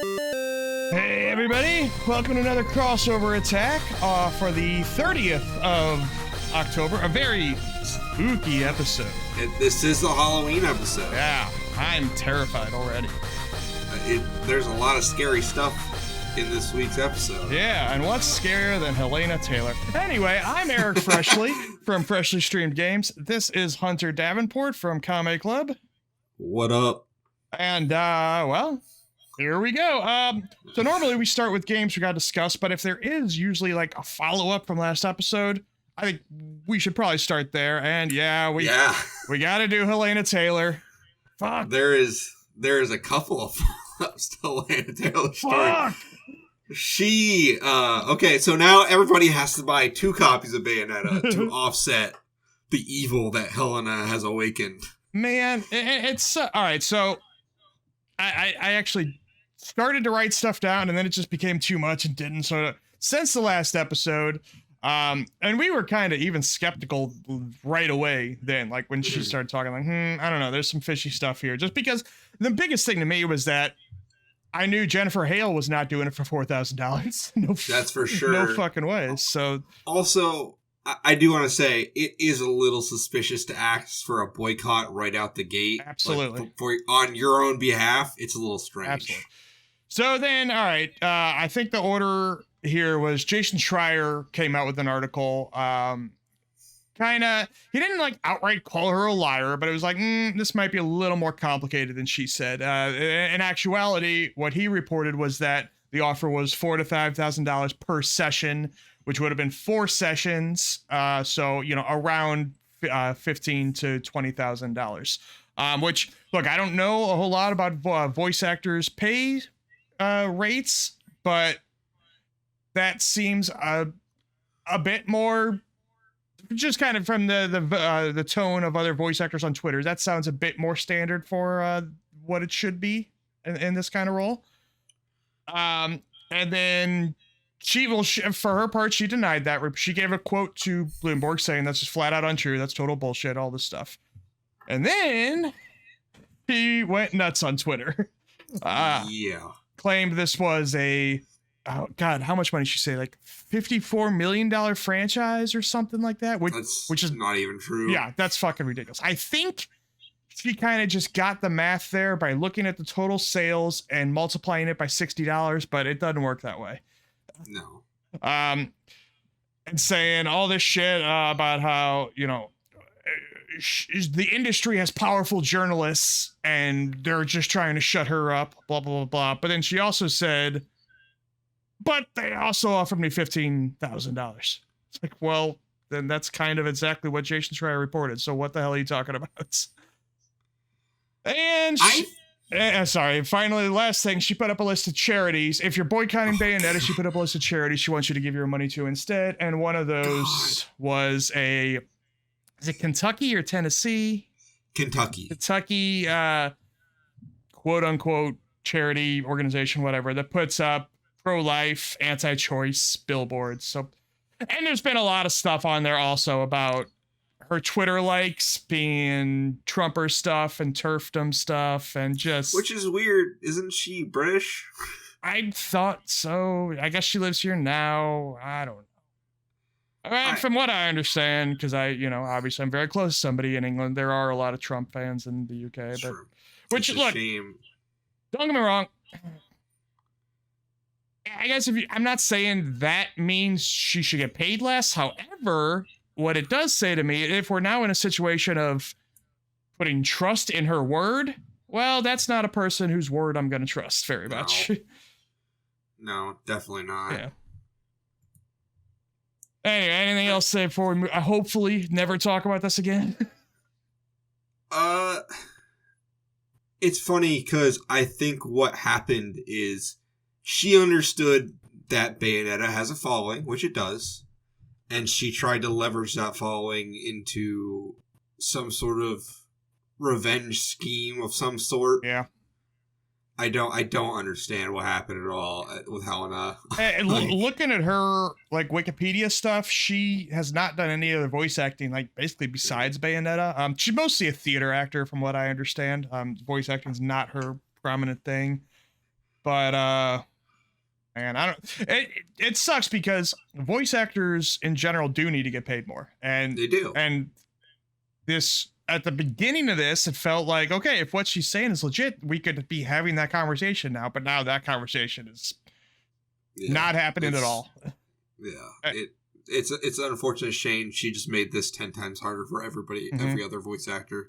Hey everybody, welcome to another crossover attack for the 30th of October, a very spooky episode. This is the Halloween episode. Yeah, I'm terrified already. There's a lot of scary stuff in this week's episode. Yeah, and what's scarier than Hellena Taylor? Anyway, I'm Eric Freshley from Freshly Streamed Games. This is Hunter Davenport from Comic Club. What up? And, well, here we go. So normally we start with games we got to discuss, but if there is usually like a follow-up from last episode, I think we should probably start there. And we got to do Hellena Taylor. Fuck. There is a couple of follow-ups to Hellena Taylor story. Fuck. Okay, so now everybody has to buy 2 copies of Bayonetta to offset the evil that Helena has awakened. Man, it's all right. So I actually started to write stuff down and then it just became too much and didn't. So since the last episode, and we were kind of even skeptical right away then, like when she started talking, like, I don't know, there's some fishy stuff here. Just because the biggest thing to me was that I knew Jennifer Hale was not doing it for $4,000. No, that's for sure. No fucking way. So also, I do want to say it is a little suspicious to ask for a boycott right out the gate. Absolutely. Like, on your own behalf, it's a little strange. Absolutely. So then, all right, I think the order here was Jason Schreier came out with an article. He didn't like outright call her a liar, but it was like, this might be a little more complicated than she said. In actuality, what he reported was that the offer was $4,000 to $5,000 per session, which would have been 4 sessions. So, around $15,000 to $20,000. Which, look, I don't know a whole lot about voice actors' pay rates, but that seems a bit more, just kind of from the tone of other voice actors on Twitter, that sounds a bit more standard for what it should be in this kind of role. And then for her part, she denied that. She gave a quote to Bloomberg saying that's just flat out untrue. That's total bullshit, all this stuff. And then he went nuts on Twitter. Claimed this was oh God, how much money did she say? Like $54 million franchise or something like that? Which is not even true. Yeah, that's fucking ridiculous. I think she kind of just got the math there by looking at the total sales and multiplying it by $60, but it doesn't work that way. No. And saying all this shit about how, the industry has powerful journalists and they're just trying to shut her up, blah, blah, blah, blah. But then she also said, but they also offered me $15,000. It's like, well, then that's kind of exactly what Jason Schreier reported. So what the hell are you talking about? And finally, the last thing, she put up a list of charities. If you're boycotting Bayonetta, she put up a list of charities she wants you to give your money to instead. And one of those was is it Kentucky or Tennessee? Kentucky, quote unquote charity organization, whatever, that puts up pro-life, anti-choice billboards. So, and there's been a lot of stuff on there also about her Twitter likes being Trumper stuff and turfdom stuff and just... Which is weird. Isn't she British? I thought so. I guess she lives here now. I don't know. From what I understand, because obviously I'm very close to somebody in England, there are a lot of Trump fans in the UK. Sure. But, which, look, shame. Don't get me wrong. I guess I'm not saying that means she should get paid less. However, what it does say to me, if we're now in a situation of putting trust in her word, well, that's not a person whose word I'm going to trust very much. No, definitely not. Yeah. Anyway, anything else to say before we move? Hopefully never talk about this again. It's funny because I think what happened is she understood that Bayonetta has a following, which it does, and she tried to leverage that following into some sort of revenge scheme of some sort. Yeah. I don't understand what happened at all with Helena. And looking at her Wikipedia stuff, she has not done any other voice acting, basically besides Bayonetta. She's mostly a theater actor, from what I understand. Voice acting is not her prominent thing. But man, I don't. It sucks because voice actors in general do need to get paid more, and They do. And this at the beginning of this, it felt like, okay, if what she's saying is legit, we could be having that conversation now. But now that conversation is not happening at all. Yeah, it's an unfortunate shame. She just made this 10 times harder for everybody, every other voice actor,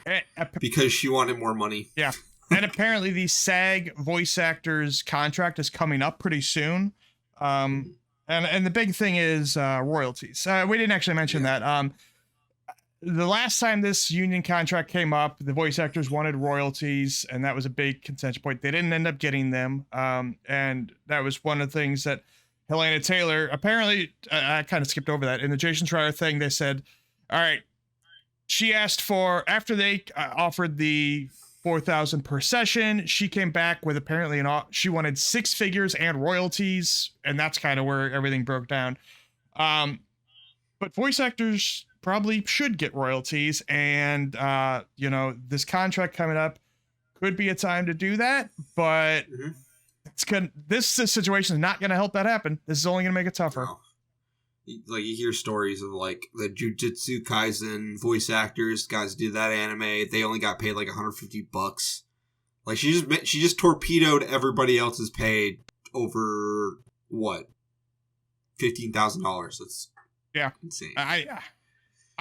because she wanted more money. Yeah, and apparently the SAG voice actors contract is coming up pretty soon. And the big thing is royalties. We didn't actually mention that. The last time this union contract came up, the voice actors wanted royalties, and that was a big contention point. They didn't end up getting them, and that was one of the things that Hellena Taylor, apparently, I kind of skipped over that. In the Jason Schreier thing, they said, all right, she asked for, after they offered the $4,000 per session, she came back with apparently she wanted 6 figures and royalties, and that's kind of where everything broke down. But voice actors probably should get royalties, and this contract coming up could be a time to do that, but this situation is not going to help that happen. This is only going to make it tougher. Wow. Like, you hear stories of like the Jujutsu Kaisen voice actors, guys do that anime, they only got paid like $150. Like, she just torpedoed everybody else's pay over what, $15,000. That's insane.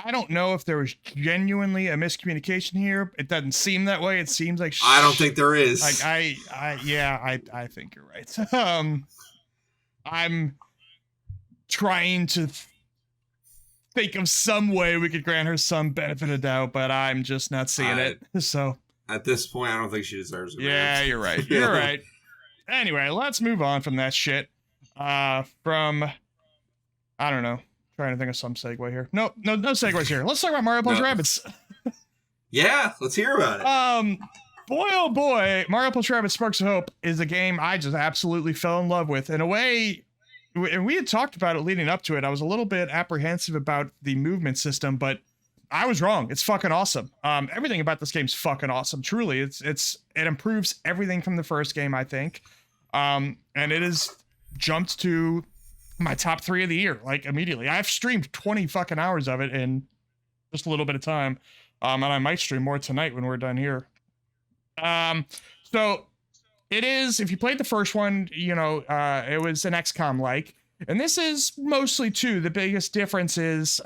I don't know if there was genuinely a miscommunication here. It doesn't seem that way. It seems like I don't think there is. Like I think you're right. I'm trying to think of some way we could grant her some benefit of doubt, but I'm just not seeing it. So at this point, I don't think she deserves it. Yeah, you're right. You're right. Anyway, let's move on from that shit. I don't know. Trying to think of some segue here. No segues here. Let's talk about Mario Plus Rabbids. Yeah, let's hear about it. Boy, oh boy, Mario Plus Rabbids Sparks of Hope is a game I just absolutely fell in love with. In a way, and we had talked about it leading up to it. I was a little bit apprehensive about the movement system, but I was wrong. It's fucking awesome. Everything about this game's fucking awesome. Truly, it improves everything from the first game, I think. And it has jumped to my top 3 of the year, like, immediately. I've streamed 20 fucking hours of it in just a little bit of time. And I might stream more tonight when we're done here. So it is, if you played the first one, it was an XCOM-like. And this is mostly too. The biggest difference is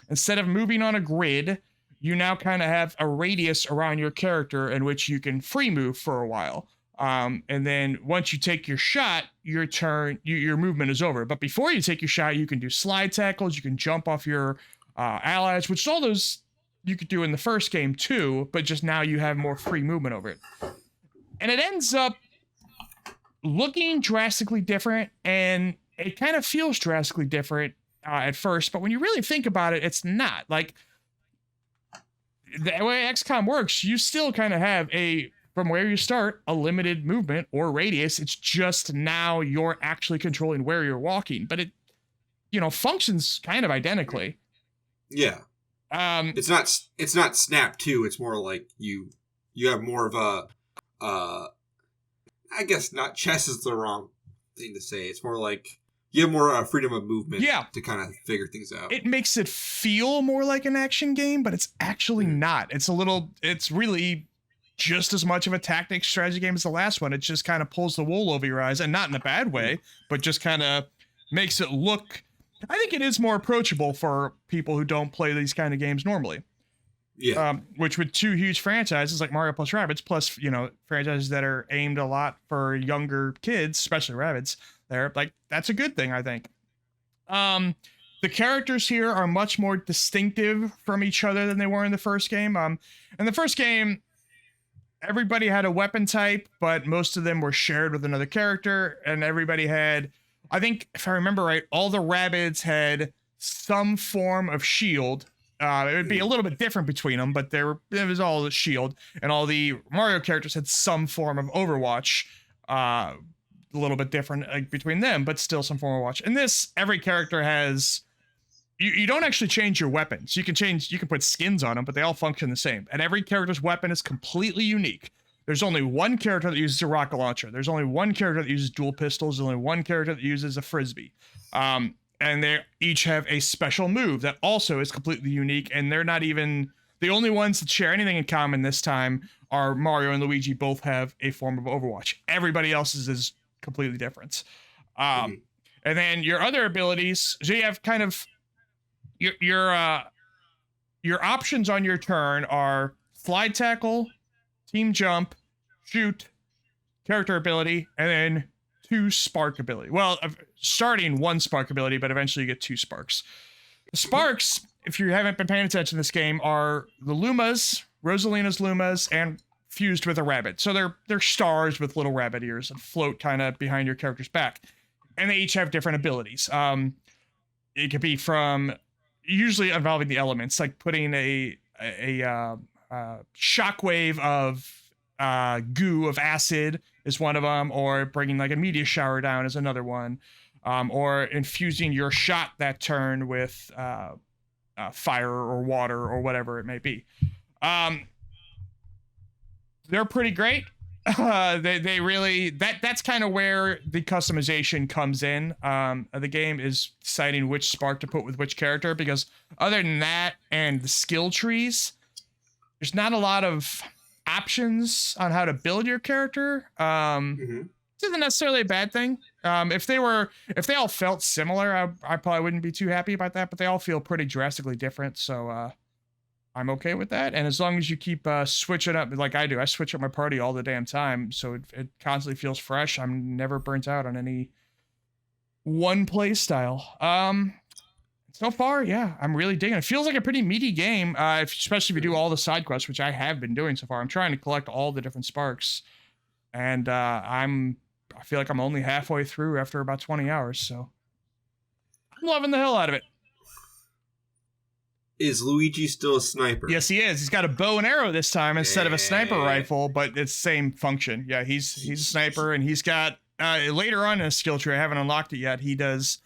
instead of moving on a grid, you now kind of have a radius around your character in which you can free move for a while. And then once you take your shot, your turn, your movement is over. But before you take your shot, you can do slide tackles, you can jump off your allies, which is all those you could do in the first game too, but just now you have more free movement over it. And it ends up looking drastically different, and it kind of feels drastically different at first, but when you really think about it, it's not. Like, the way XCOM works, you still kind of have from where you start, a limited movement or radius. It's just now you're actually controlling where you're walking, but it, functions kind of identically. Yeah. It's not Snap 2. It's more like you have more of a, I guess not chess is the wrong thing to say. It's more like you have more freedom of movement to kind of figure things out. It makes it feel more like an action game, but it's actually not. It's really just as much of a tactics strategy game as the last one. It just kind of pulls the wool over your eyes, and not in a bad way, but just kind of makes it look, I think it is more approachable for people who don't play these kind of games normally. Yeah. Which with 2 huge franchises like Mario plus Rabbids, plus, franchises that are aimed a lot for younger kids, especially Rabbids, that's a good thing, I think. The characters here are much more distinctive from each other than they were in the first game. In the first game, everybody had a weapon type, but most of them were shared with another character, and everybody had, I think, if I remember right, all the Rabbids had some form of shield. It would be a little bit different between them, but it was all the shield, and all the Mario characters had some form of Overwatch, a little bit different between them, but still some form of Overwatch. In this, every character has, you don't actually change your weapons. You can put skins on them, but they all function the same. And every character's weapon is completely unique. There's only one character that uses a rocket launcher. There's only one character that uses dual pistols. There's only one character that uses a frisbee. And they each have a special move that also is completely unique. And they're not even the only ones that share anything in common this time are Mario and Luigi both have a form of Overwatch. Everybody else's is completely different. And then your other abilities, so you have kind of your options on your turn are slide tackle, team jump, shoot, character ability, and then 2 spark ability. Well, starting 1 spark ability, but eventually you get 2 sparks. The sparks, if you haven't been paying attention to this game, are the Lumas, Rosalina's Lumas, and fused with a rabbit. So they're stars with little rabbit ears and float kind of behind your character's back. And they each have different abilities. It could be from usually involving the elements, like putting a shockwave of goo of acid is one of them, or bringing like a meteor shower down is another one, or infusing your shot that turn with fire or water or whatever it may be. They're pretty great. They really that's kind of where the customization comes in. The game is deciding which spark to put with which character, because other than that and the skill trees, there's not a lot of options on how to build your character. This isn't necessarily a bad thing. If they all felt similar, I probably wouldn't be too happy about that, but they all feel pretty drastically different. So I'm okay with that. And as long as you keep switching up like I do, I switch up my party all the damn time. So it constantly feels fresh. I'm never burnt out on any one play style. So far, yeah, I'm really digging it. It feels like a pretty meaty game, especially if you do all the side quests, which I have been doing so far. I'm trying to collect all the different sparks. And I feel like I'm only halfway through after about 20 hours. So I'm loving the hell out of it. Is Luigi still a sniper? Yes, he is. He's got a bow and arrow this time instead of a sniper rifle, but it's same function. Yeah, he's a sniper, and he's got later on in his skill tree, I haven't unlocked it yet. He does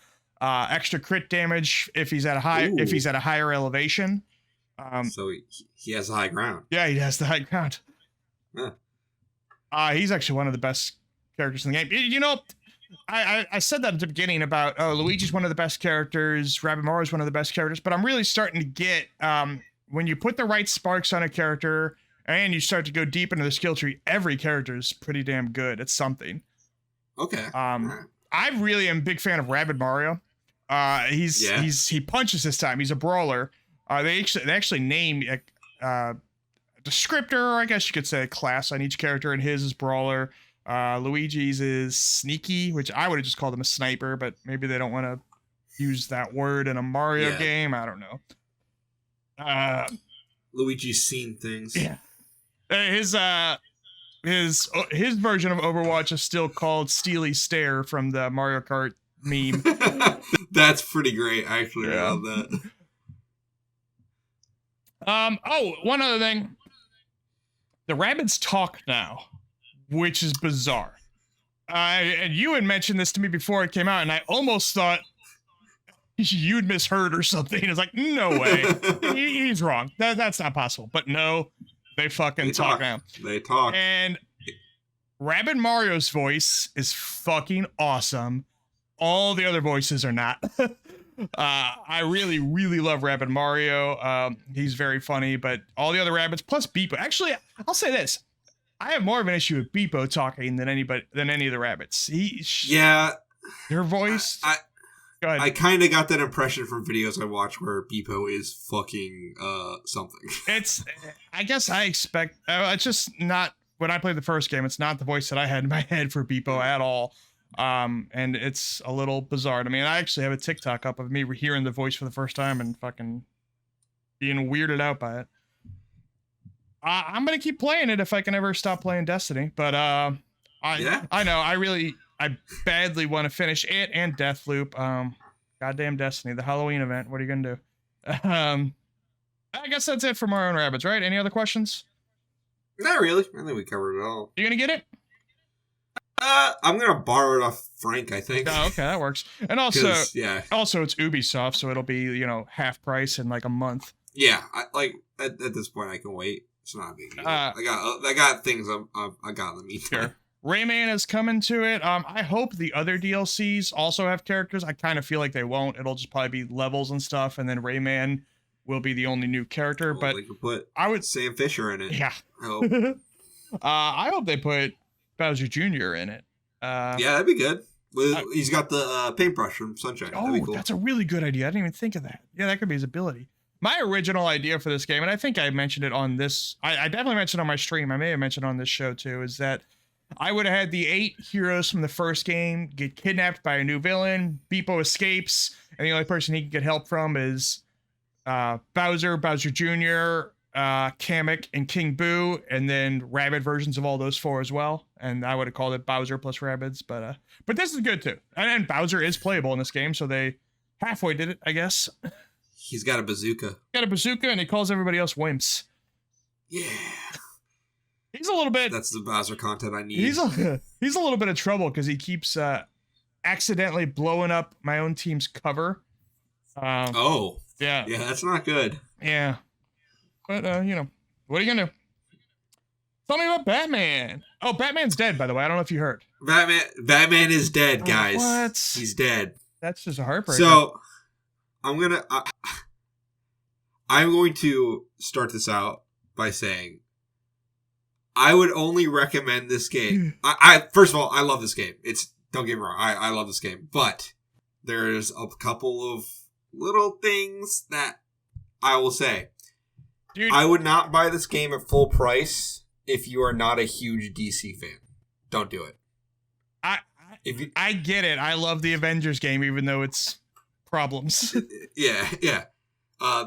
extra crit damage if he's at a higher elevation. So he has the high ground. Yeah, he has the high ground. Huh. He's actually one of the best characters in the game. You know, I said that at the beginning about Luigi's one of the best characters, Rabbid Mario's one of the best characters, but I'm really starting to get when you put the right sparks on a character and you start to go deep into the skill tree, every character is pretty damn good at something. Okay. I really am a big fan of Rabbid Mario. He punches this time. He's a brawler. They actually name a descriptor, or I guess you could say a class on each character, and his is brawler. Luigi's is sneaky, which I would have just called him a sniper, but maybe they don't want to use that word in a Mario game. I don't know. Luigi's seen things. Yeah. His version of Overwatch is still called Steely Stare from the Mario Kart meme. That's pretty great. I actually love that. One other thing. The Rabbids talk now, which is bizarre. And you had mentioned this to me before it came out, and I almost thought you'd misheard or something. It's like, no way. He's wrong. That's not possible. But no, they fucking talk now. They talk. And Rabbid Mario's voice is fucking awesome. All the other voices are not. I really, really love Rabbid Mario. He's very funny, but all the other Rabbids, plus Beepo. Actually, I'll say this. I have more of an issue with Beepo talking than any of the Rabbids. Your voice. Go ahead. I kind of got that impression from videos I watch where Beepo is fucking something. I guess I expect. It's just not when I played the first game. It's not the voice that I had in my head for Beepo at all. And it's a little bizarre to me. And I actually have a TikTok up of me hearing the voice for the first time and fucking being weirded out by it. I'm gonna keep playing it if I can ever stop playing Destiny. But I know I badly want to finish it and Deathloop. Goddamn Destiny, the Halloween event. What are you gonna do? I guess that's it for Mario and Rabbids, right? Any other questions? Not really. I think we covered it all. You gonna get it? I'm gonna borrow it off Frank, I think. Oh, okay, that works. And also it's Ubisoft, so it'll be half price in like a month. Yeah, at this point I can wait. It's not a big deal. Uh, I got things I got in the meantime. Sure. Rayman is coming to it. I hope the other DLCs also have characters. I kind of feel like they won't. It'll just probably be levels and stuff, and then Rayman will be the only new character. Well, but they could put I would Sam Fisher in it. Yeah. I hope. I hope they put Bowser Jr. in it. Yeah, that'd be good. He's got the paintbrush from Sunshine. Oh, that'd be cool. That's a really good idea. I didn't even think of that. Yeah, that could be his ability. My original idea for this game, and I think I mentioned it on this, I definitely mentioned it on my stream, I may have mentioned it on this show too, is that I would have had the 8 heroes from the first game get kidnapped by a new villain, Beepo escapes, and the only person he can get help from is Bowser Jr., Kamek, and King Boo, and then Rabbid versions of all those 4 as well. And I would have called it Bowser plus Rabbids, but this is good too. And Bowser is playable in this game, so they halfway did it, I guess. He's got a bazooka. And he calls everybody else wimps. Yeah. He's a little bit. That's the Bowser content I need. He's a little bit of trouble because he keeps accidentally blowing up my own team's cover. Oh. Yeah. Yeah, that's not good. Yeah. But what are you gonna do? Tell me about Batman. Oh, Batman's dead, by the way. I don't know if you heard. Batman is dead, guys. What? He's dead. That's just a heartbreaker. So I'm going to start this out by saying I would only recommend this game. First of all, I love this game. Don't get me wrong, I love this game, but there's a couple of little things that I will say. Dude, I would not buy this game at full price if you are not a huge DC fan. Don't do it. I get it. I love the Avengers game, even though it's problems. Yeah.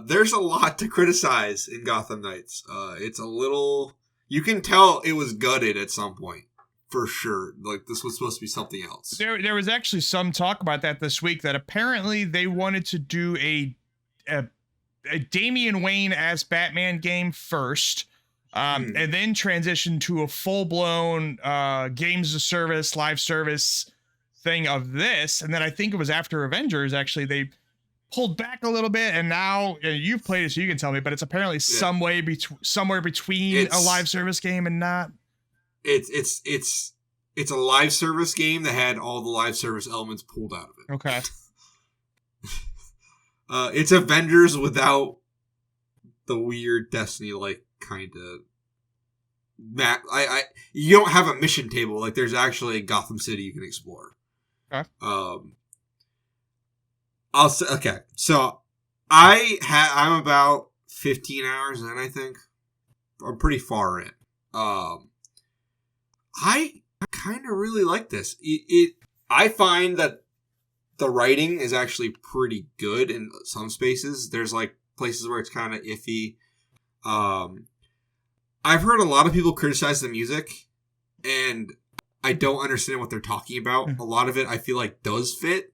There's a lot to criticize in Gotham Knights. It's a little... You can tell it was gutted at some point, for sure. Like, this was supposed to be something else. There was actually some talk about that this week, that apparently they wanted to do a Damian Wayne as Batman game first, and then transition to a full-blown games of service, live service thing of this. And then I think it was after Avengers, actually, they pulled back a little bit, and now you've played it, so you can tell me, but it's apparently somewhere between a live service game and not. It's a live service game that had all the live service elements pulled out of it. Okay. It's Avengers without the weird Destiny-like kind of map. You don't have a mission table. Like, there's actually a Gotham City you can explore. Okay. I'll say, okay. So I'm about 15 hours in, I think. I'm pretty far in. I kind of really like this. I find that the writing is actually pretty good in some spaces. There's like places where it's kind of iffy. I've heard a lot of people criticize the music, and I don't understand what they're talking about. A lot of it I feel like does fit.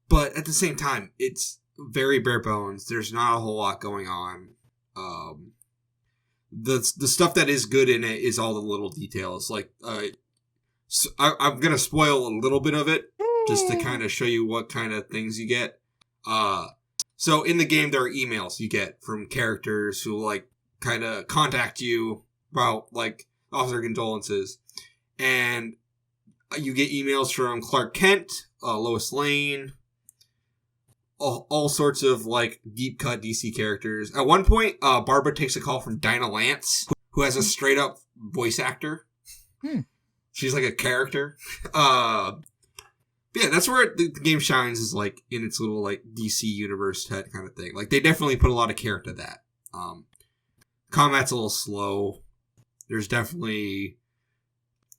But at the same time, it's very bare bones. There's not a whole lot going on. The stuff that is good in it is all the little details. Like, so I'm going to spoil a little bit of it just to kind of show you what kind of things you get. So in the game, there are emails you get from characters who like kind of contact you about like offer condolences. And you get emails from Clark Kent, Lois Lane, all sorts of like deep cut DC characters. At one point, Barbara takes a call from Dinah Lance, who has a straight up voice actor. She's like a character. But yeah, that's where the game shines, is like in its little like DC universe kind of thing. Like, they definitely put a lot of character to that. Combat's a little slow. There's definitely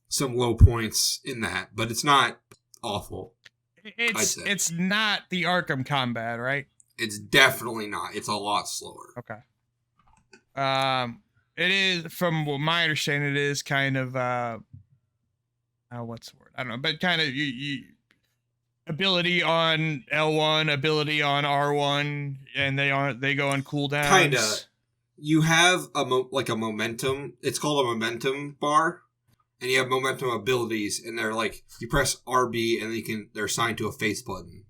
some low points in that, but it's not awful. It's not the Arkham combat, right? It's definitely not. It's a lot slower. Okay. It is, from what my understanding, it is kind of what's the word? I don't know, but kind of you ability on L1, ability on R1, and they go on cooldowns. Kinda. You have a momentum. It's called a momentum bar. And you have momentum abilities, and they're like, you press RB, and they're assigned to a face button.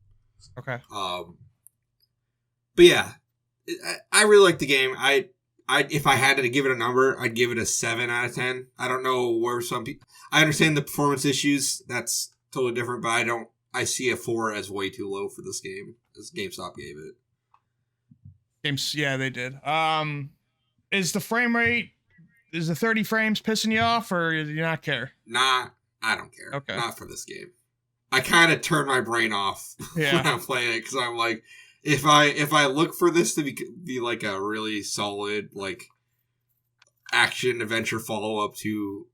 Okay. But yeah, I really like the game. I if I had to give it a number, I'd give it a 7 out of 10. I don't know where some people. I understand the performance issues. That's totally different, but I see a 4 as way too low for this game, as GameStop gave it. Yeah, they did. Is the frame rate, is the 30 frames pissing you off, or do you not care? Nah, I don't care. Okay. Not for this game. I kind of turn my brain off Yeah. when I'm playing it, because I'm like, if I look for this to be like a really solid like action adventure follow up to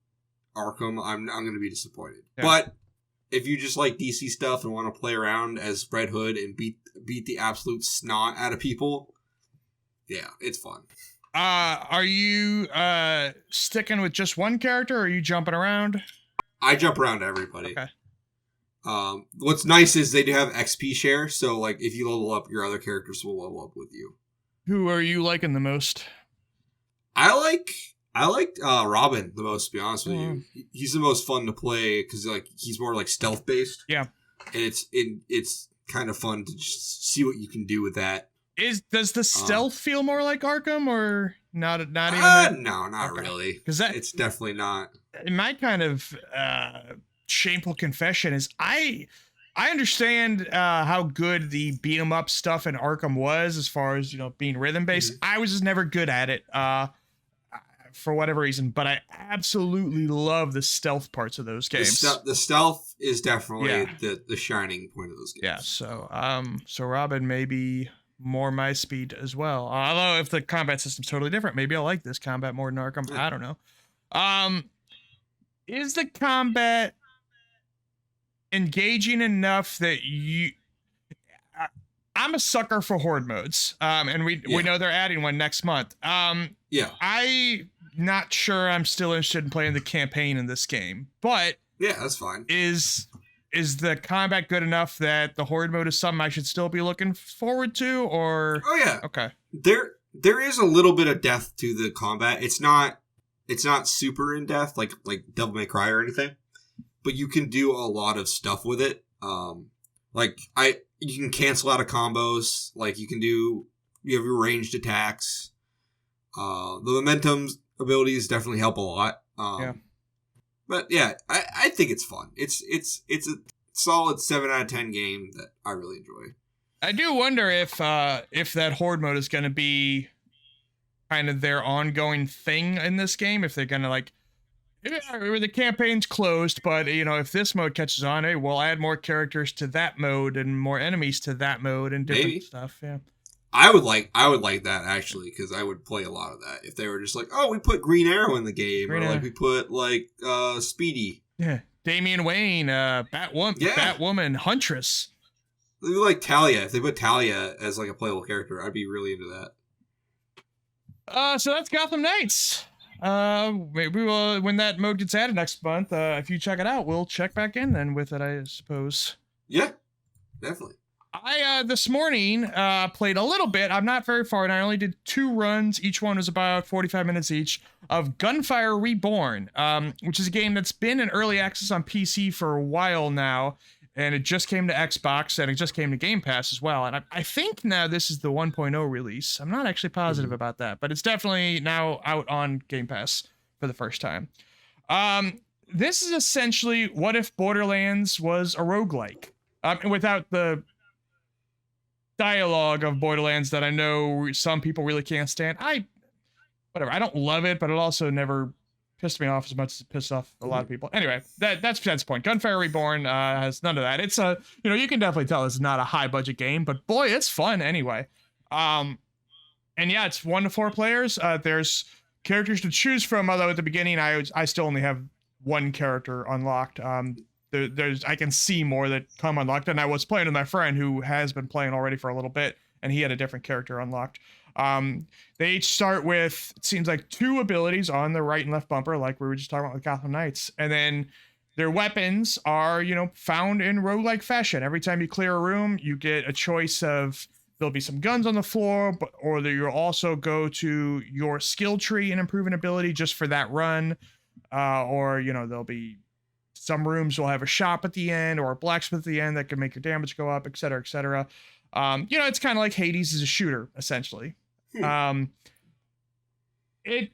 Arkham, I'm going to be disappointed. Yeah. But if you just like DC stuff and want to play around as Red Hood and beat the absolute snot out of people, yeah, it's fun. Are you sticking with just one character, or are you jumping around? I jump around to everybody. Okay. What's nice is they do have XP share, so like if you level up, your other characters will level up with you. Who are you liking the most? I like Robin the most, to be honest with you. He's the most fun to play because like he's more like stealth based. Yeah, and it's kind of fun to just see what you can do with that. Does the stealth feel more like Arkham, or not even that? No, not really. Because it's definitely not. My kind of shameful confession is I understand how good the beat 'em up stuff in Arkham was, as far as, you know, being rhythm based. I was just never good at it for whatever reason, but I absolutely love the stealth parts of those games. The stealth is definitely the shining point of those games. Yeah, so Robin may be more my speed as well. Although if the combat system's totally different, maybe I'll like this combat more than Arkham. I don't know. Is the combat engaging enough that you... I'm a sucker for horde modes, and we know they're adding one next month. I not sure I'm still interested in playing the campaign in this game, but yeah, that's fine. Is the combat good enough that the horde mode is something I should still be looking forward to, or? Oh yeah. Okay. There is a little bit of depth to the combat. It's not super in depth like Devil May Cry or anything, but you can do a lot of stuff with it. You can cancel out of combos. Like you have your ranged attacks. The momentum abilities definitely help a lot. But yeah, I think it's fun. It's a solid 7 out of 10 game that I really enjoy. I do wonder if that horde mode is going to be kind of their ongoing thing in this game. If they're going to like, the campaign's closed, but you know, if this mode catches on, hey, we'll add more characters to that mode and more enemies to that mode and different stuff. Yeah. I would like that actually, because I would play a lot of that if they were just like, oh, we put Green Arrow in the game, like we put like Speedy, Damian Wayne, Batwoman, Huntress. Maybe like Talia. If they put Talia as like a playable character, I'd be really into that. So that's Gotham Knights. Maybe we'll, when that mode gets added next month, if you check it out, we'll check back in then with it, I suppose. Yeah, definitely. I, this morning, played a little bit. I'm not very far, and I only did 2 runs. Each one was about 45 minutes each, of Gunfire Reborn, which is a game that's been in early access on PC for a while now, and it just came to Xbox, and it just came to Game Pass as well. And I think now this is the 1.0 release. I'm not actually positive about that, but it's definitely now out on Game Pass for the first time. This is essentially what if Borderlands was a roguelike, without the dialogue of Borderlands that I know some people really can't stand. I don't love it, but it also never pissed me off as much as it pissed off a lot of people. Anyway, that's the point. Gunfire Reborn has none of that. It's you can definitely tell it's not a high budget game, but boy, it's fun anyway. And yeah, it's 1 to 4 players. There's characters to choose from, although at the beginning I still only have 1 character unlocked. I can see more that come unlocked, and I was playing with my friend who has been playing already for a little bit, and he had a different character unlocked. They each start with, it seems like, 2 abilities on the right and left bumper, like we were just talking about with Gotham Knights, and then their weapons are, found in roguelike fashion. Every time you clear a room, you get a choice of, there'll be some guns on the floor, or you'll also go to your skill tree and improve an ability just for that run, or there'll be some rooms will have a shop at the end or a blacksmith at the end that can make your damage go up, etc., etc. It's kind of like Hades is a shooter, essentially. It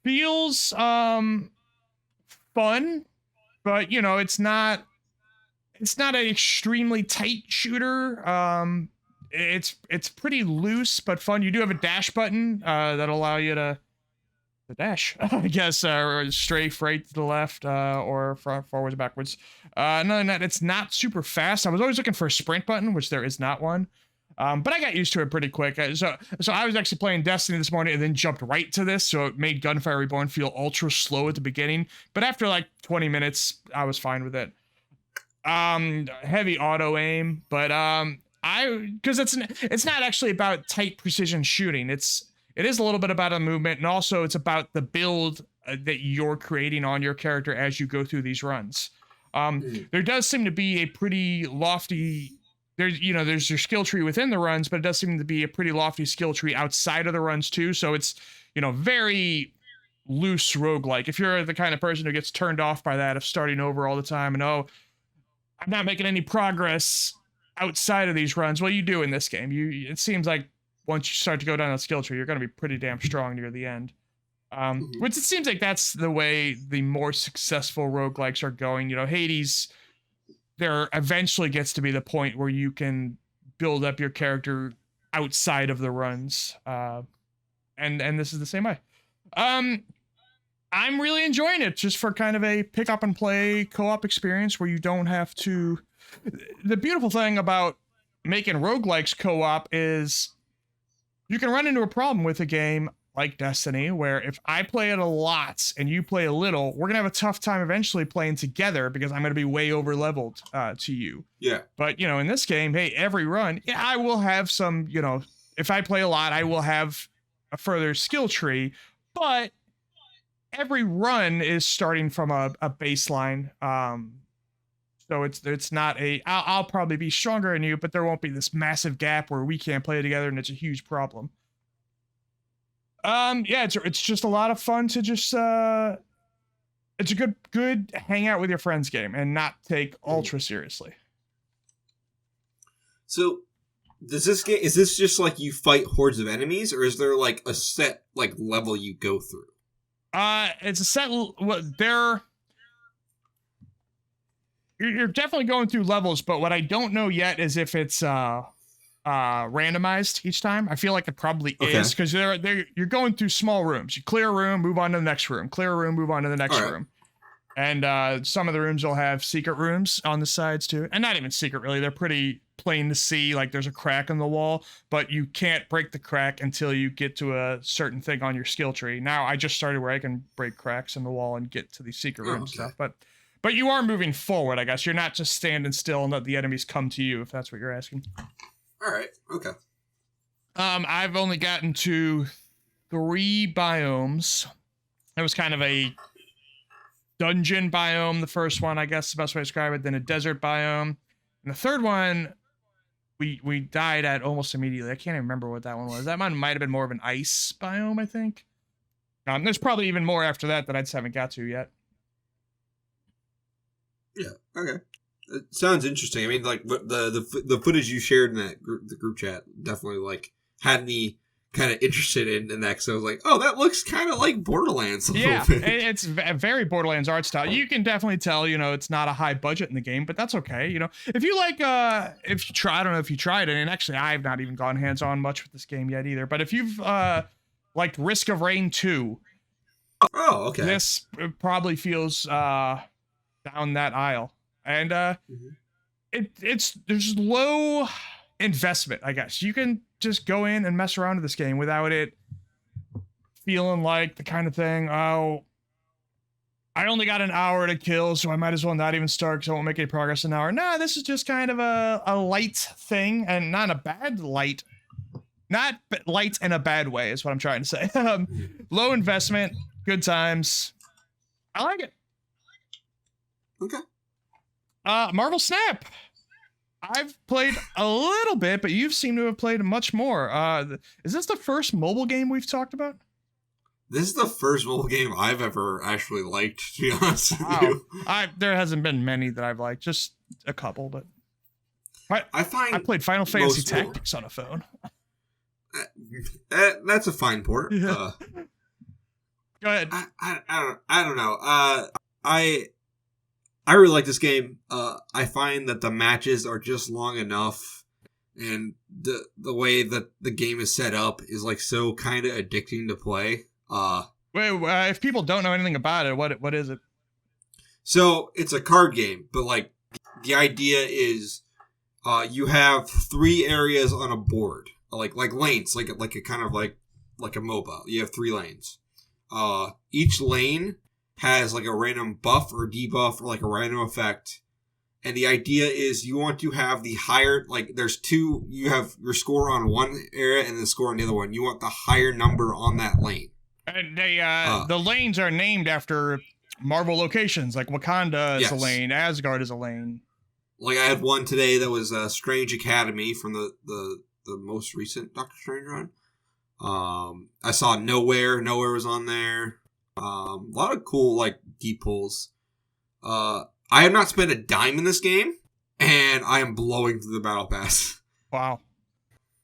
feels fun, but you know, it's not an extremely tight shooter. It's pretty loose but fun. You do have a dash button that'll allow you to dash, I guess, or strafe right to the left, or forwards, backwards. No, no, it's not super fast. I was always looking for a sprint button, which there is not one. But I got used to it pretty quick. So I was actually playing Destiny this morning and then jumped right to this. So it made Gunfire Reborn feel ultra slow at the beginning. But after like 20 minutes, I was fine with it. Heavy auto aim, but because it's not actually about tight precision shooting. It is a little bit about a movement, and also it's about the build that you're creating on your character as you go through these runs. There does seem to be a pretty lofty, there's your skill tree within the runs, but it does seem to be a pretty lofty skill tree outside of the runs too. So it's, very loose roguelike. If you're the kind of person who gets turned off by that, of starting over all the time and, I'm not making any progress outside of these runs. Well, you do in this game. It seems like once you start to go down that skill tree, you're going to be pretty damn strong near the end. Which it seems like that's the way the more successful roguelikes are going. Hades, there eventually gets to be the point where you can build up your character outside of the runs. And this is the same way. I'm really enjoying it just for kind of a pick up and play co-op experience where you don't have to. The beautiful thing about making roguelikes co-op is you can run into a problem with a game like Destiny, where if I play it a lot and you play a little, we're going to have a tough time eventually playing together because I'm going to be way over leveled to you. Yeah. But, in this game, hey, every run, I will have some, if I play a lot, I will have a further skill tree, but every run is starting from a baseline. So it's not I'll probably be stronger than you, but there won't be this massive gap where we can't play together and it's a huge problem. Yeah, it's just a lot of fun to just it's a good hang out with your friends game and not take ultra seriously. So is this just like you fight hordes of enemies, or is there like a set like level you go through? It's a set you're definitely going through levels, but what I don't know yet is if it's randomized each time. I feel like it probably is, because you're going through small rooms. You clear a room, move on to the next room, clear a room, move on to the next room. And some of the rooms will have secret rooms on the sides too. And not even secret, really. They're pretty plain to see. Like there's a crack in the wall, but you can't break the crack until you get to a certain thing on your skill tree. Now I just started where I can break cracks in the wall and get to these secret room stuff. But you are moving forward, I guess. You're not just standing still and let the enemies come to you, if that's what you're asking. All right. Okay. I've only gotten to 3 biomes. It was kind of a dungeon biome, the first one, I guess is the best way to describe it, then a desert biome. And the third one, we died at almost immediately. I can't even remember what that one was. That one might have been more of an ice biome, I think. There's probably even more after that I just haven't got to yet. Yeah, okay. It sounds interesting. I mean, like, the footage you shared in the group chat definitely, like, had me kind of interested in that, because I was like, oh, that looks kind of like Borderlands a little bit. It's a very Borderlands art style. You can definitely tell, it's not a high budget in the game, but that's okay. If you like, if you try, I don't know if you tried it, and actually I've not even gone hands-on much with this game yet either, but if you've liked Risk of Rain 2, oh, okay, this probably feels down that aisle. And there's low investment, I guess. You can just go in and mess around with this game without it feeling like the kind of thing, oh, I only got an hour to kill, so I might as well not even start because I won't make any progress in an hour. No, this is just kind of a light thing, and not a bad light. Not light in a bad way is what I'm trying to say. Low investment, good times. I like it. Okay. Marvel Snap. I've played a little bit, but you seem to have played much more. Is this the first mobile game we've talked about? This is the first mobile game I've ever actually liked, to be honest with you. There hasn't been many that I've liked, just a couple, but I played played Final Fantasy Tactics on a phone. That's a fine port. Yeah. Go ahead. I don't know. I really like this game. I find that the matches are just long enough, and the way that the game is set up is like so kind of addicting to play. Wait, if people don't know anything about it, what is it? So it's a card game, but like the idea is, you have 3 areas on a board, like lanes, like a kind of like a MOBA. You have 3 lanes. Each lane has like a random buff or debuff or like a random effect. And the idea is you want to have the higher, like there's 2, you have your score on one area and the score on the other one. You want the higher number on that lane. And the lanes are named after Marvel locations, like Wakanda is a lane, Asgard is a lane. Like I had one today that was Strange Academy from the most recent Doctor Strange run. I saw Nowhere was on there. A lot of cool like deep pulls. I have not spent a dime in this game, and I am blowing through the battle pass. Wow.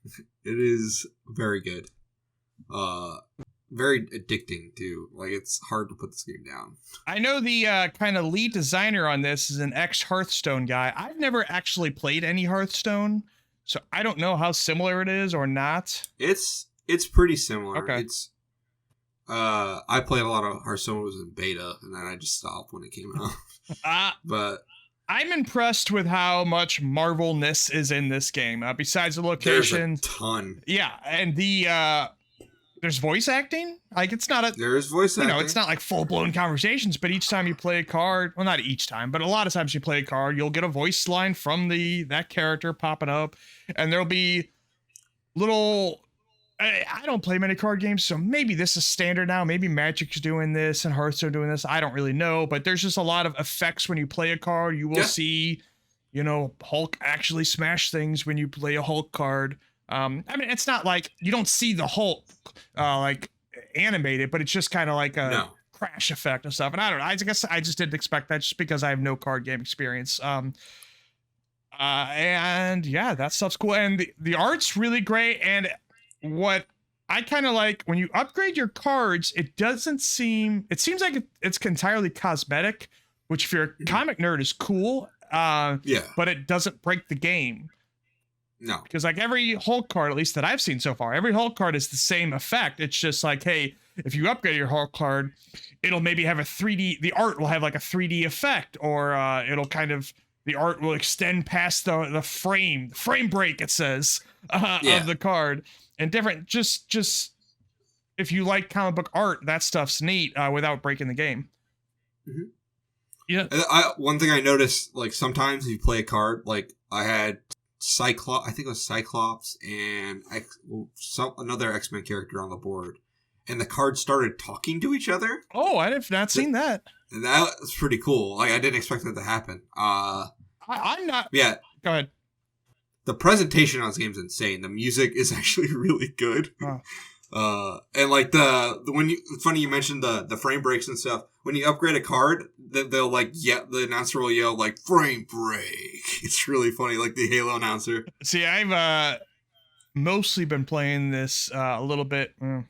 It is very good. Very addicting too. Like it's hard to put this game down. I know the kind of lead designer on this is an ex-Hearthstone guy. I've never actually played any Hearthstone, so I don't know how similar it is or not. It's pretty similar. Okay. It's I played a lot of Hearthstone. It was in beta, and then I just stopped when it came out. But I'm impressed with how much Marvel-ness is in this game. Besides the location, there's a ton. Yeah, and there's voice acting. Like it's not there's voice acting. It's not like full-blown conversations, but each time you play a card, well, not each time, but a lot of times you play a card, you'll get a voice line from that character popping up, and there'll be little. I don't play many card games, so maybe this is standard now. Maybe Magic's doing this and Hearthstone doing this. I don't really know, but there's just a lot of effects when you play a card. You will see, Hulk actually smash things when you play a Hulk card. I mean, it's not like you don't see the Hulk like animated, but it's just kind of like a crash effect and stuff. And I don't know. I guess I just didn't expect that just because I have no card game experience. And yeah, that stuff's cool. And the art's really great. And what I kind of like when you upgrade your cards, it seems like it's entirely cosmetic, which if you're a comic nerd is cool. But it doesn't break the game. No. Because like every Hulk card, at least that I've seen so far, every Hulk card is the same effect. It's just like, hey, if you upgrade your Hulk card, it'll maybe have the art will have like a 3D effect, or it'll kind of, the art will extend past the frame break, it says, of the card. And different, just if you like comic book art, that stuff's neat without breaking the game. Mm-hmm. Yeah. One thing I noticed, like sometimes if you play a card, like I had Cyclops, I think it was Cyclops and another X-Men character on the board, and the cards started talking to each other. Oh, I have not seen that. And that was pretty cool. Like I didn't expect that to happen. I'm not. Yeah. Go ahead. The presentation on this game is insane. The music is actually really good. And like it's funny you mentioned the frame breaks and stuff. When you upgrade a card, they'll like the announcer will yell like frame break. It's really funny, like the Halo announcer. See, I've mostly been playing this a little bit. I've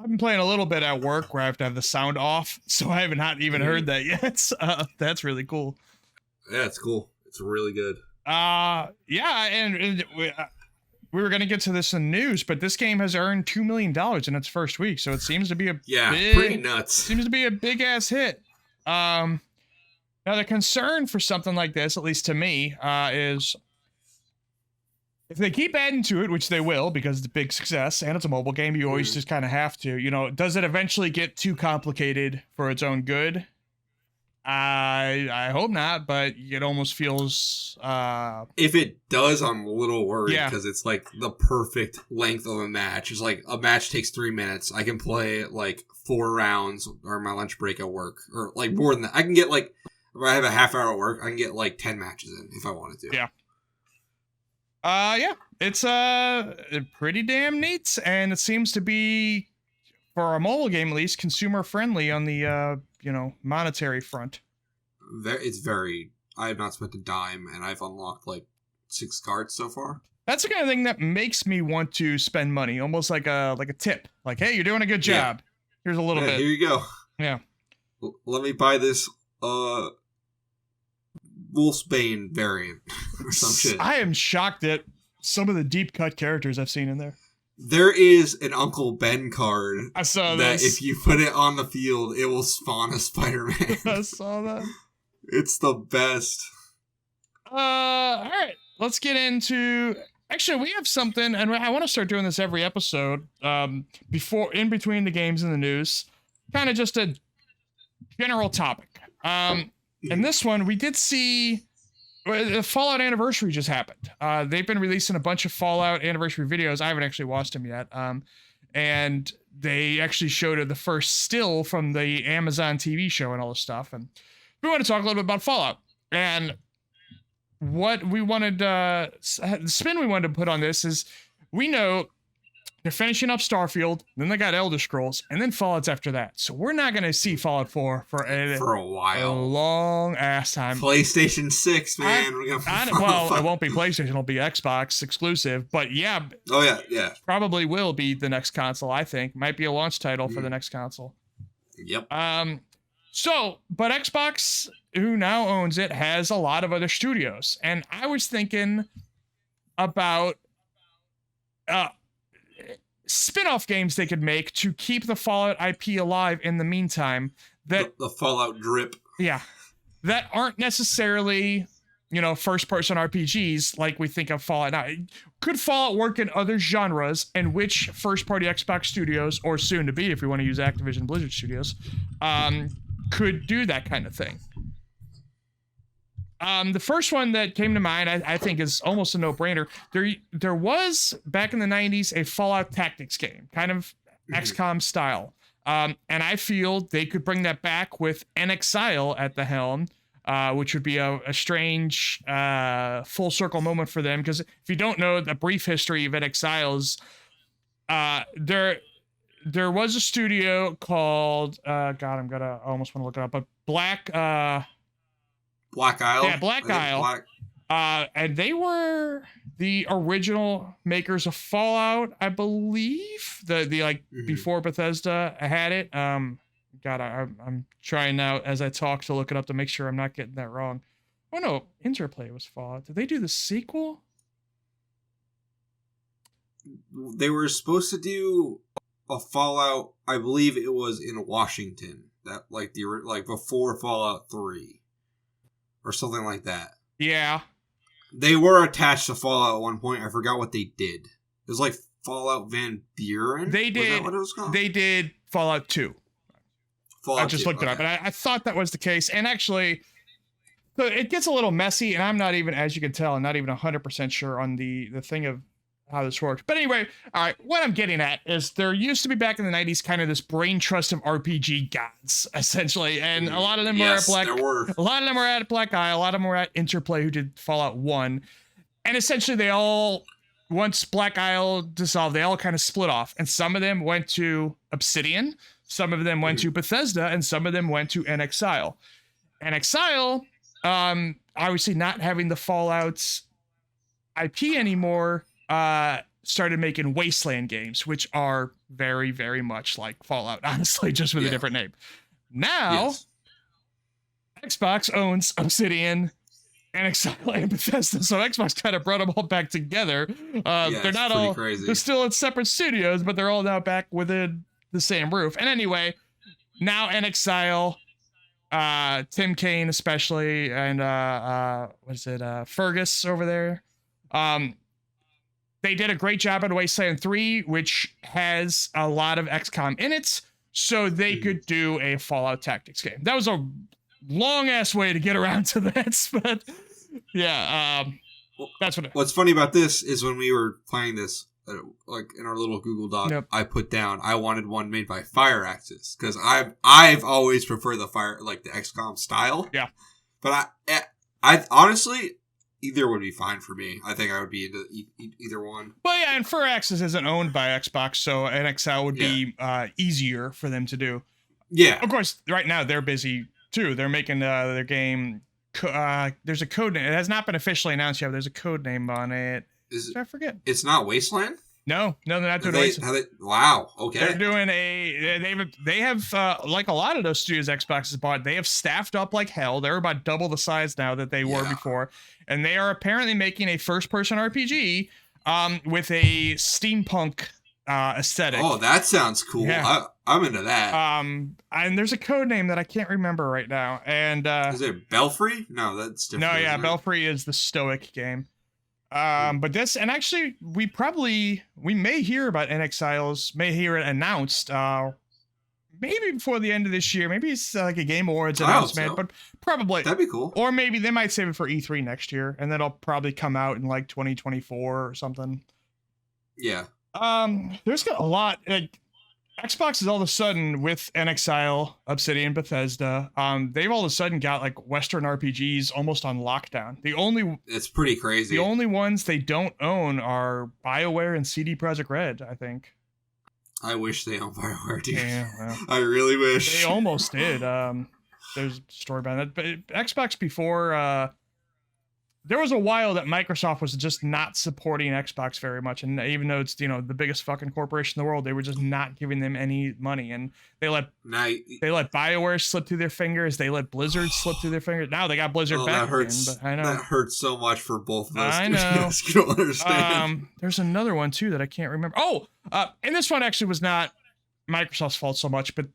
been playing a little bit at work where I have to have the sound off, so I haven't even heard that yet. That's really cool. Yeah, it's cool. It's really good. Yeah, and we were going to get to this in news, but this game has earned $2 million in its first week, so it seems to be pretty nuts. Seems to be a big ass hit. Now the concern for something like this, at least to me, is if they keep adding to it, which they will because it's a big success and it's a mobile game, you always just kind of have to. Does it eventually get too complicated for its own good? I hope not, but it almost feels if it does, I'm a little worried because it's like the perfect length of a match. It's like a match takes 3 minutes. I can play like 4 rounds or my lunch break at work, or like more than that. I can get like, if I have a half hour at work, I can get like 10 matches in if I wanted to. Yeah, it's pretty damn neat, and it seems to be, for a mobile game at least, consumer friendly on the monetary front. I have not spent a dime, and I've unlocked like 6 cards so far. That's the kind of thing that makes me want to spend money, almost like a tip. Like, hey, you're doing a good job. Here's a little bit. Here you go. Yeah. Let me buy this Wolfsbane variant or some shit. I am shocked at some of the deep cut characters I've seen in there. There is an Uncle Ben card. I saw that this. if you put it on the field, it will spawn a Spider-Man. I saw that. It's the best. All right. Let's get into. Actually, we have something, and I want to start doing this every episode. In between the games and the news, kind of just a general topic. And this one, we did see the Fallout anniversary just happened. They've been releasing a bunch of Fallout anniversary videos. I haven't actually watched them yet. And they actually showed the first still from the Amazon TV show and all this stuff. And we want to talk a little bit about Fallout. And what we wanted, the spin we wanted to put on this is, we know they're finishing up Starfield, then they got Elder Scrolls, and then Fallout's after that. So we're not going to see Fallout 4 for a while. A long ass time. PlayStation 6, man. Well, it won't be PlayStation, it'll be Xbox exclusive. But yeah. Oh, yeah. Probably will be the next console, I think. Might be a launch title for the next console. Yep. But Xbox, who now owns it, has a lot of other studios. And I was thinking about spin-off games they could make to keep the Fallout IP alive in the meantime. That the Fallout drip. Yeah. That aren't necessarily, first-person RPGs like we think of Fallout now. Could Fallout work in other genres, and which first-party Xbox studios, or soon to be if we want to use Activision Blizzard Studios, could do that kind of thing? The first one that came to mind, I think, is almost a no-brainer. There was, back in the 90s, a Fallout Tactics game, kind of XCOM style. And I feel they could bring that back with NXile at the helm, which would be a strange full circle moment for them. Because if you don't know the brief history of NXile's, there was a studio called I almost want to look it up, but Black Isle. Yeah, Black Isle. And they were the original makers of Fallout, I believe. Before Bethesda had it. I'm trying now as I talk to look it up to make sure I'm not getting that wrong. Oh no, Interplay was Fallout. Did they do the sequel? They were supposed to do a Fallout, I believe it was in Washington, that before Fallout 3 or something like that. Yeah. They were attached to Fallout at one point. I forgot what they did. It was like Fallout Van Buren? They did. Was that what it was called? They did Fallout 2. I just looked it up, and I thought that was the case. And actually, so it gets a little messy, and I'm not even, as you can tell, I'm not even 100% sure on the thing of how this works. But anyway, all right, what I'm getting at is there used to be back in the 90s kind of this brain trust of RPG gods, essentially. And a lot of them were at Black Isle, a lot of them were at Interplay, who did Fallout 1. And essentially they all, once Black Isle dissolved, they all kind of split off. And some of them went to Obsidian, some of them went to Bethesda, and some of them went to NXile. NXile, obviously not having the Fallout IP anymore, started making Wasteland games, which are very, very much like Fallout, honestly, just with a different name. Now, Xbox owns Obsidian, NXile, and Bethesda, so Xbox kind of brought them all back together. They're not all crazy. They're still in separate studios, but they're all now back within the same roof. And anyway, now NXile, Tim Kaine especially, and Fergus over there. They did a great job on Wasteland 3, which has a lot of XCOM in it, so they could do a Fallout Tactics game. That was a long-ass way to get around to that, but yeah, that's what. What's funny about this is when we were playing this, in our little Google Doc, I put down I wanted one made by Firaxis, because I've always preferred the the XCOM style. Yeah, but I honestly, either would be fine for me. I think I would be into either one. Well, yeah, and Firaxis isn't owned by Xbox, so NXL would be easier for them to do. Yeah. Of course, right now they're busy, too. They're making their game... there's a code name. It has not been officially announced yet, but there's a code name on it. I forget. It's not Wasteland? No, they're not doing Wasteland. Wow. Okay. They're doing they have like a lot of those studios Xbox has bought. They have staffed up like hell. They're about double the size now that they were before, and they are apparently making a first-person RPG with a steampunk aesthetic. Oh, that sounds cool. Yeah. I'm into that. And there's a code name that I can't remember right now. And is it Belfry? No, that's different. No, yeah, Belfry is the Stoic game. But this, and actually, we may hear about NXILs, may hear it announced, maybe before the end of this year. Maybe it's like a Game Awards announcement, but probably that'd be cool. Or maybe they might save it for E3 next year, and then it'll probably come out in like 2024 or something. Yeah. There's got a lot. Like, Xbox is all of a sudden with NXIL, Obsidian, Bethesda. They've all of a sudden got like Western RPGs almost on lockdown. It's pretty crazy. The only ones they don't own are BioWare and CD Projekt Red, I think. I wish they owned BioWare, dude. Yeah, well, I really wish. They almost did. There's a story about that. But Xbox before, there was a while that Microsoft was just not supporting Xbox very much, and even though it's the biggest fucking corporation in the world, they were just not giving them any money, and they let BioWare slip through their fingers, they let Blizzard slip through their fingers. Now they got Blizzard back. That hurts. Again, but I know That hurts so much for both of us. I know. You don't understand. There's another one too that I can't remember. Oh, and this one actually was not Microsoft's fault so much, but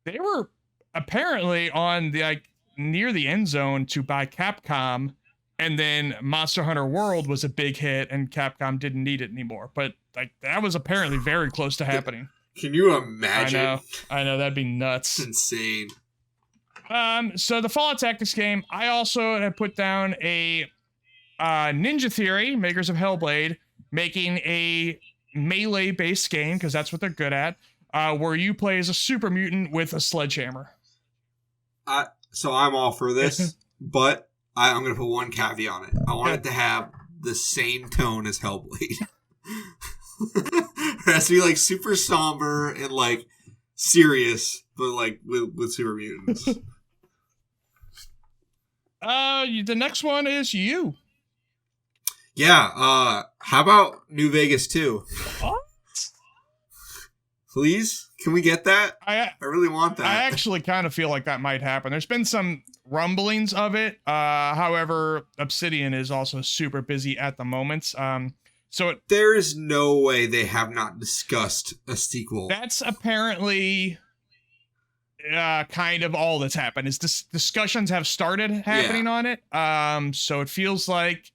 they were apparently on the near the end zone to buy Capcom. And then Monster Hunter World was a big hit, and Capcom didn't need it anymore. But that was apparently very close to happening. Can you imagine? I know, that'd be nuts. It's insane. So the Fallout Tactics game, I also have put down a Ninja Theory, makers of Hellblade, making a melee-based game, because that's what they're good at, where you play as a super mutant with a sledgehammer. So I'm all for this, but I'm going to put one caveat on it. I want it to have the same tone as Hellblade. It has to be like super somber and like serious, but like with super mutants. The next one is you. Yeah, how about New Vegas 2? What? Please? Can we get that? I really want that. I actually kind of feel like that might happen. There's been some rumblings of it. However, Obsidian is also super busy at the moment. There is no way they have not discussed a sequel. That's apparently kind of all that's happened. Is discussions have started happening on it. So it feels like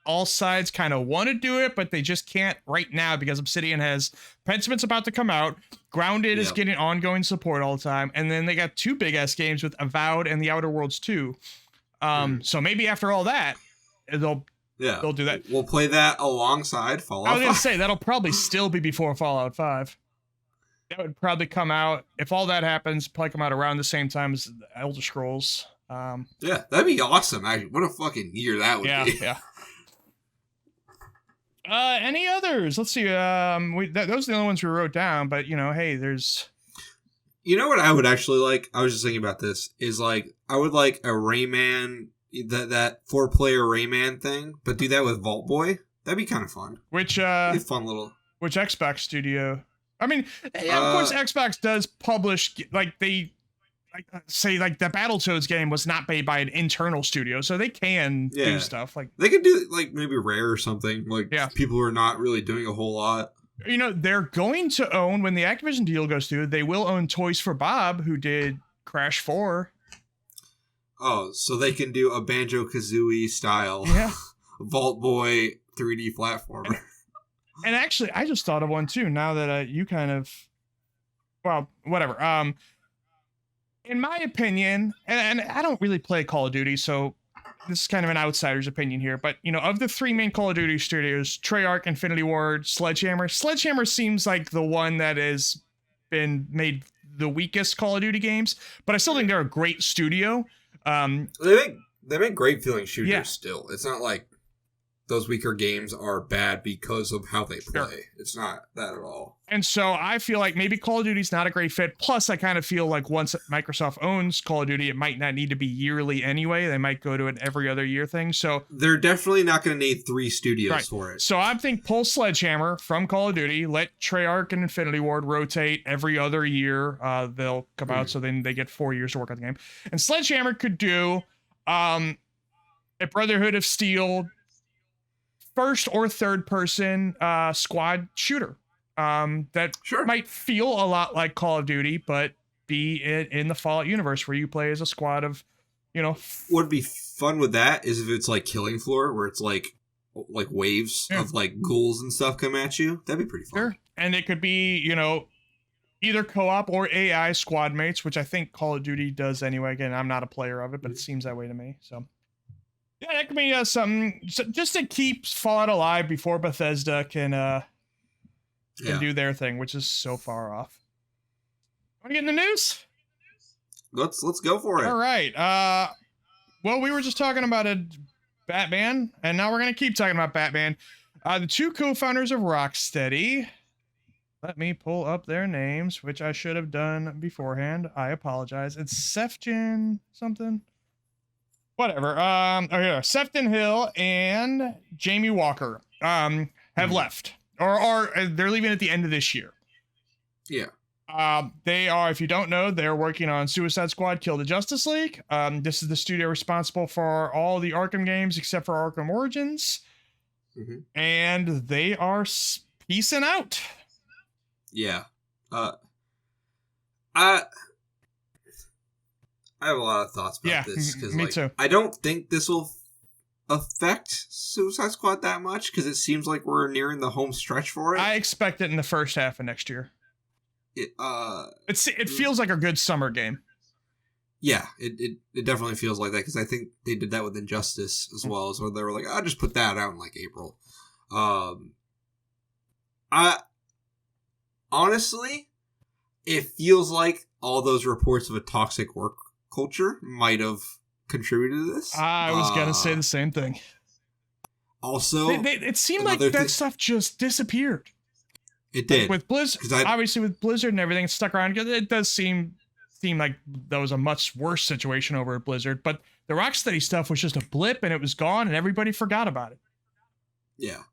all sides kind of want to do it, but they just can't right now because Obsidian has Pentiment about to come out. Grounded is getting ongoing support all the time. And then they got two big ass games with Avowed and The Outer Worlds 2. So maybe after all that, they'll do that. We'll play that alongside Fallout 5. I was going to say, that'll probably still be before Fallout 5. That would probably come out, if all that happens, probably come out around the same time as Elder Scrolls. Yeah, that'd be awesome. What a fucking year that would be. Yeah. Any others? Let's see. Those are the only ones we wrote down, but hey, there's. You know what I would actually like? I was just thinking about this. Is like I would like a Rayman, that 4-player Rayman thing, but do that with Vault Boy. That'd be kind of fun. Which fun little. Which Xbox studio? I mean, of course, Xbox does publish say the Battletoads game was not made by an internal studio, so they can do stuff like they could do like maybe Rare or something. People who are not really doing a whole lot. They're going to own, when the Activision deal goes through, they will own Toys for Bob, who did Crash 4. Oh, so they can do a Banjo-Kazooie style Vault Boy 3D platformer. And actually, I just thought of one too, now that you kind of, well, whatever. In my opinion, and I don't really play Call of Duty, so this is kind of an outsider's opinion here, but, of the three main Call of Duty studios, Treyarch, Infinity Ward, Sledgehammer seems like the one that has been made the weakest Call of Duty games, but I still think they're a great studio. They make great feeling shooters still. It's not like those weaker games are bad because of how they play. Sure. It's not that at all. And so I feel like maybe Call of Duty's not a great fit. Plus, I kind of feel like once Microsoft owns Call of Duty, it might not need to be yearly anyway. They might go to an every other year thing. So they're definitely not going to need 3 studios for it. So I think pull Sledgehammer from Call of Duty, let Treyarch and Infinity Ward rotate every other year. They'll come out, so then they get 4 years to work on the game. And Sledgehammer could do a Brotherhood of Steel first or third person squad shooter. That might feel a lot like Call of Duty, but be it in the Fallout universe where you play as a squad of, What'd be fun with that is if it's like Killing Floor, where it's like waves of like ghouls and stuff come at you. That'd be pretty fun. Sure. And it could be, either co-op or AI squad mates, which I think Call of Duty does anyway. Again, I'm not a player of it, but it seems that way to me. So yeah, that could be something just to keep Fallout alive before Bethesda can do their thing, which is so far off. Want to get in the news? Let's go for it. All right. Well, we were just talking about a Batman, and now we're gonna keep talking about Batman. The 2 co-founders of Rocksteady. Let me pull up their names, which I should have done beforehand. I apologize. It's Sefton something. Whatever. Here, Sefton Hill and Jamie Walker have left. Or they're leaving at the end of this year. Yeah. They are, if you don't know, they're working on Suicide Squad Kill the Justice League. This is the studio responsible for all the Arkham games except for Arkham Origins. And they are peacing out. Yeah. I have a lot of thoughts about this. Me too. I don't think this will affect Suicide Squad that much because it seems like we're nearing the home stretch for it. I expect it in the first half of next year. It feels like a good summer game. Yeah, it definitely feels like that because I think they did that with Injustice as well. So they were like, I'll just put that out in like April. Honestly, it feels like all those reports of a toxic work culture might have contributed to this. I was gonna say the same thing. Also, it seemed like that stuff just disappeared. It did. With Blizzard, obviously with Blizzard and everything, it stuck around. It does seem like that was a much worse situation over at Blizzard, but the Rocksteady stuff was just a blip and it was gone and everybody forgot about it. Yeah.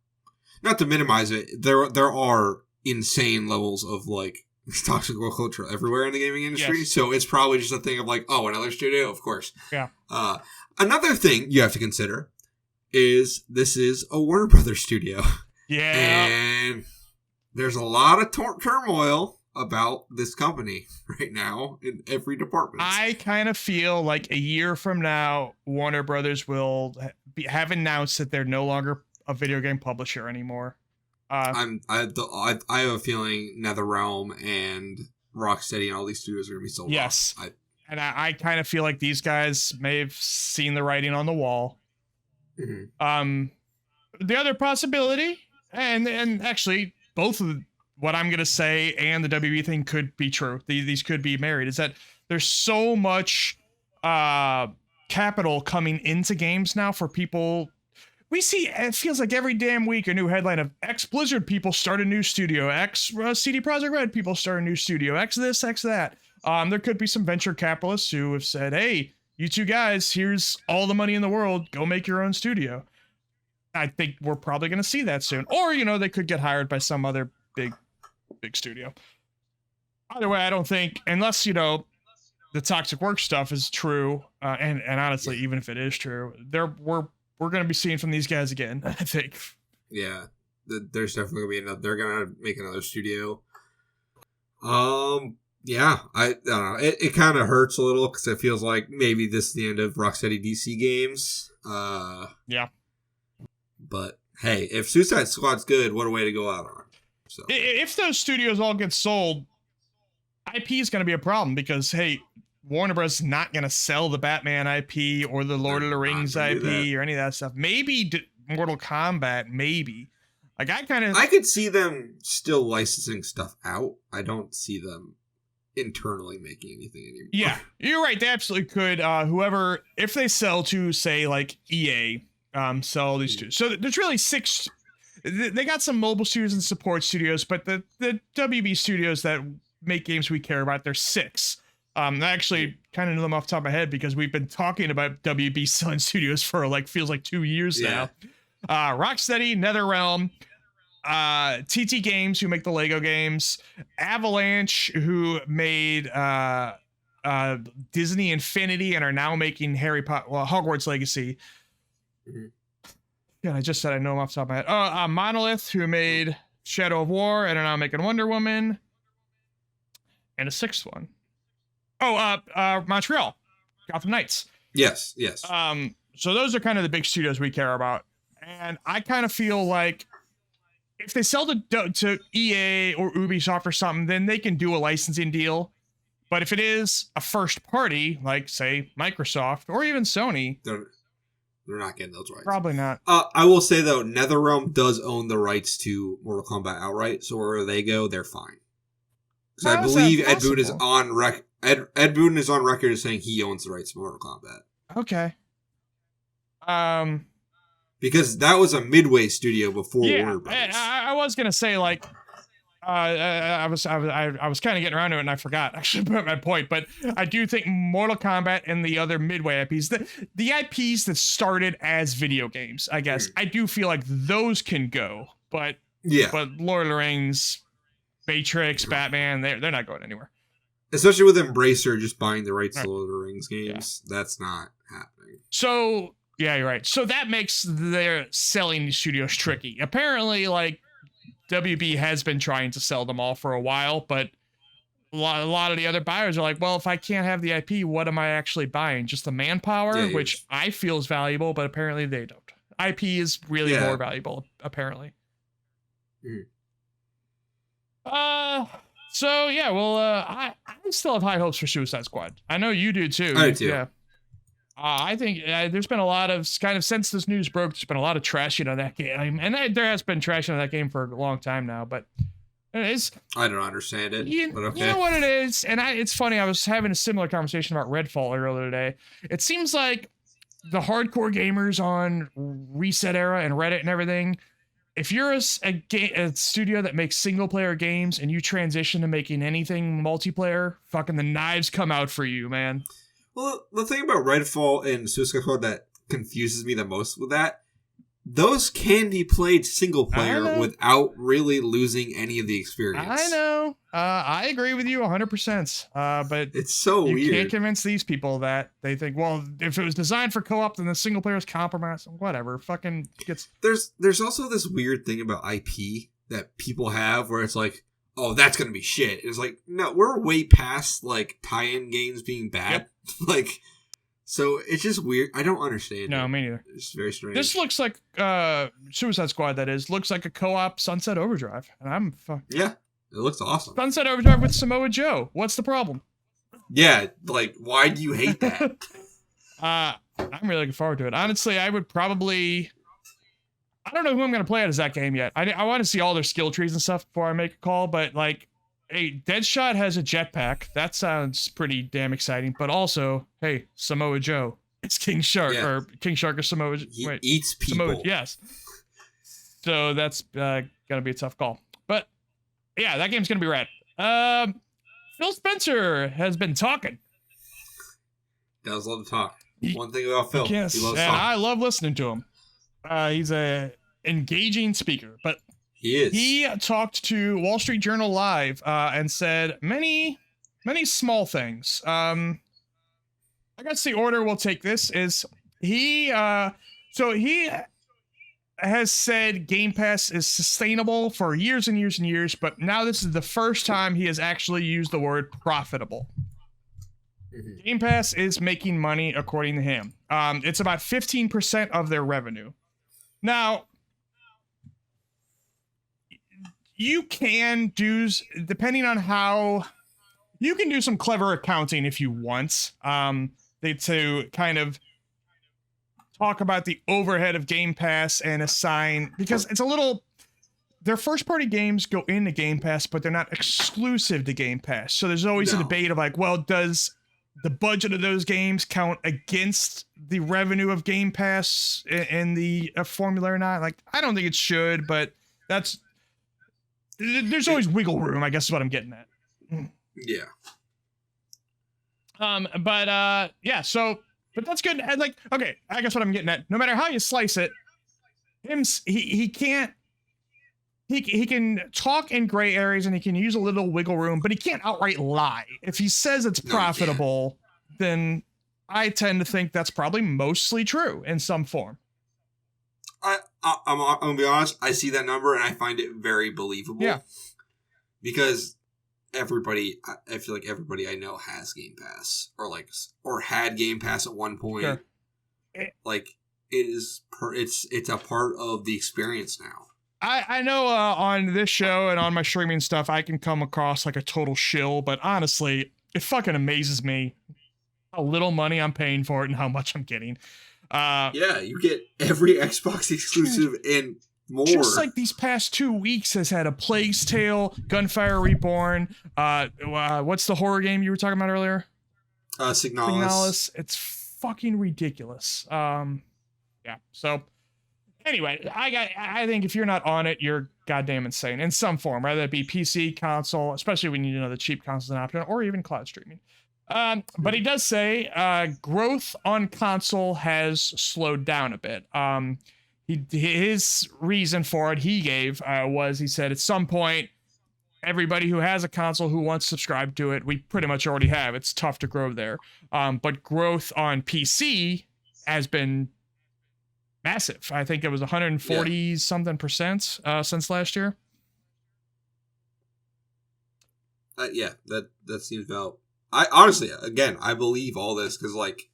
Not to minimize it, there are insane levels of like toxic work culture everywhere in the gaming industry. Yes. So it's probably just a thing of like, oh, another studio, of course. Yeah. Another thing you have to consider is this is a Warner Brothers studio. Yeah. And there's a lot of turmoil about this company right now in every department. I kind of feel like a year from now, Warner Brothers will have announced that they're no longer a video game publisher anymore. I have a feeling NetherRealm and Rocksteady and all these studios are going to be sold yes. off. And I kind of feel like these guys may have seen the writing on the wall. The other possibility, and actually both of what I'm going to say and the WB thing could be true. These could be married, is that there's so much capital coming into games now for people. We see, it feels like every damn week, a new headline of X Blizzard people start a new studio, X CD Projekt Red people start a new studio, X this, X that. There could be some venture capitalists who have said, hey, you two guys, here's all the money in the world, go make your own studio. I think we're probably going to see that soon. Or, they could get hired by some other big studio. Either way, I don't think, unless, the toxic work stuff is true, and honestly, even if it is true, we're going to be seeing from these guys again, I think. Yeah, there's definitely going to be another. They're going to make another studio. Yeah, I don't know. It kind of hurts a little because it feels like maybe this is the end of Rocksteady DC games. Yeah. But hey, if Suicide Squad's good, what a way to go out on. So if those studios all get sold, IP is going to be a problem because, hey, Warner Bros. Is not going to sell the Batman IP or the Lord of the Rings IP or any of that stuff. Maybe Mortal Kombat, maybe. Like I could see them still licensing stuff out. I don't see them internally making anything anymore. Yeah, you're right. They absolutely could. Whoever, if they sell to, say, like EA, sell these studios. So there's really 6. They got some mobile studios and support studios, but the WB studios that make games we care about, there's 6. I actually kind of know them off the top of my head because we've been talking about WB selling studios for feels like 2 years now. Rocksteady, NetherRealm, TT Games, who make the Lego games, Avalanche, who made Disney Infinity and are now making Hogwarts Legacy. Mm-hmm. Yeah, I just said I know them off the top of my head. Monolith, who made Shadow of War and are now making Wonder Woman. And a 6th one. Montreal, Gotham Knights. Yes. So those are kind of the big studios we care about. And I kind of feel like if they sell to EA or Ubisoft or something, then they can do a licensing deal. But if it is a first party, like, say, Microsoft or even Sony... They're not getting those rights. Probably not. I will say, though, NetherRealm does own the rights to Mortal Kombat outright, so wherever they go, they're fine. So I believe Ed Boon is on record. Ed Boon is on record as saying he owns the rights to Mortal Kombat. Okay. Because that was a Midway studio before Warner Brothers. I was gonna say I was kind of getting around to it and I forgot actually my point, but I do think Mortal Kombat and the other Midway IPs, the IPs that started as video games, I guess, I do feel like those can go, but Lord of the Rings, Matrix, Batman, they're not going anywhere. Especially with Embracer just buying the rights to Lord of the Rings games, that's not happening. So yeah, you're right. So that makes their selling studios tricky. Apparently, WB has been trying to sell them all for a while, but a lot of the other buyers are like, well, if I can't have the IP, what am I actually buying? Just the manpower, which I feel is valuable, but apparently they don't. IP is really more valuable, apparently. So yeah, well, I still have high hopes for Suicide Squad. I know you do too. I do too. Yeah. I think there's been a lot of since this news broke, there's been a lot of trashing on that game. And there has been trashing on that game for a long time now, but it is. I don't understand it, but okay. You know what it is? And it's funny, I was having a similar conversation about Redfall earlier today. It seems like the hardcore gamers on Reset Era and Reddit and everything, if you're a studio that makes single player games and you transition to making anything multiplayer, fucking the knives come out for you, man. Well, the thing about Redfall and Suicide Squad that confuses me the most with that, those can be played single player without really losing any of the experience. I know. I agree with you 100%. But it's so weird. You can't convince these people that they think, well, if it was designed for co-op, then the single player is compromised. Whatever. Fucking gets. There's also this weird thing about IP that people have where it's like, oh, that's gonna be shit. It's like, no, we're way past tie-in games being bad. Yep. So it's just weird. I don't understand. No, me neither. It's very strange. This looks like Suicide Squad. That is, looks like a co-op Sunset Overdrive, and yeah, it looks awesome. Sunset Overdrive with Samoa Joe. What's the problem? Yeah, why do you hate that? I'm really looking forward to it. Honestly, I would probably. I don't know who I'm going to play as that game yet. I want to see all their skill trees and stuff before I make a call, but hey, Deadshot has a jetpack. That sounds pretty damn exciting. But also, hey, Samoa Joe. It's King Shark or King Shark or Samoa. He eats people. Samoa, yes. So that's going to be a tough call. But yeah, that game's going to be rad. Phil Spencer has been talking. Does love to talk. One thing about Phil, yes, he loves and talking. I love listening to him. He's a engaging speaker, but he is. He talked to Wall Street Journal Live and said many small things. I guess the order we'll take this is he has said Game Pass is sustainable for years and years and years, but now this is the first time he has actually used the word profitable. Mm-hmm. Game Pass is making money according to him. It's about 15% of their revenue. Now, you can do, depending on how, you can do some clever accounting if you want, to kind of talk about the overhead of Game Pass and assign, because it's a little, their first party games go into Game Pass, but they're not exclusive to Game Pass. So there's always a debate of well, does the budget of those games count against the revenue of Game Pass in the formula or not. Like, I don't think it should, but there's always wiggle room, I guess is what I'm getting at. Yeah. Yeah, so, but that's good. And like, okay, I guess what I'm getting at, no matter how you slice it, he can't, he can talk in gray areas and he can use a little wiggle room, but he can't outright lie. If he says it's profitable, then I tend to think that's probably mostly true in some form. I'm gonna be honest, I see that number and I find it very believable. Yeah. Because I feel like everybody I know has Game Pass or had Game Pass at one point. Sure. Like it's a part of the experience now. I know on this show and on my streaming stuff, I can come across like a total shill, but honestly, it fucking amazes me how little money I'm paying for it and how much I'm getting. Yeah, you get every Xbox exclusive and more. Just like these past 2 weeks has had a Plague's Tale, Gunfire Reborn. What's the horror game you were talking about earlier? Signalis. It's fucking ridiculous. Yeah. So anyway, I think if you're not on it, you're goddamn insane in some form, whether it be PC, console, especially when you know the cheap console's an option, or even cloud streaming. But he does say growth on console has slowed down a bit. His reason for it he gave was he said at some point everybody who has a console who wants to subscribe to it, we pretty much already have. It's tough to grow there. But growth on PC has been massive. I think it was 140 something percent since last year. Yeah, that seems about. I honestly, again, I believe all this because like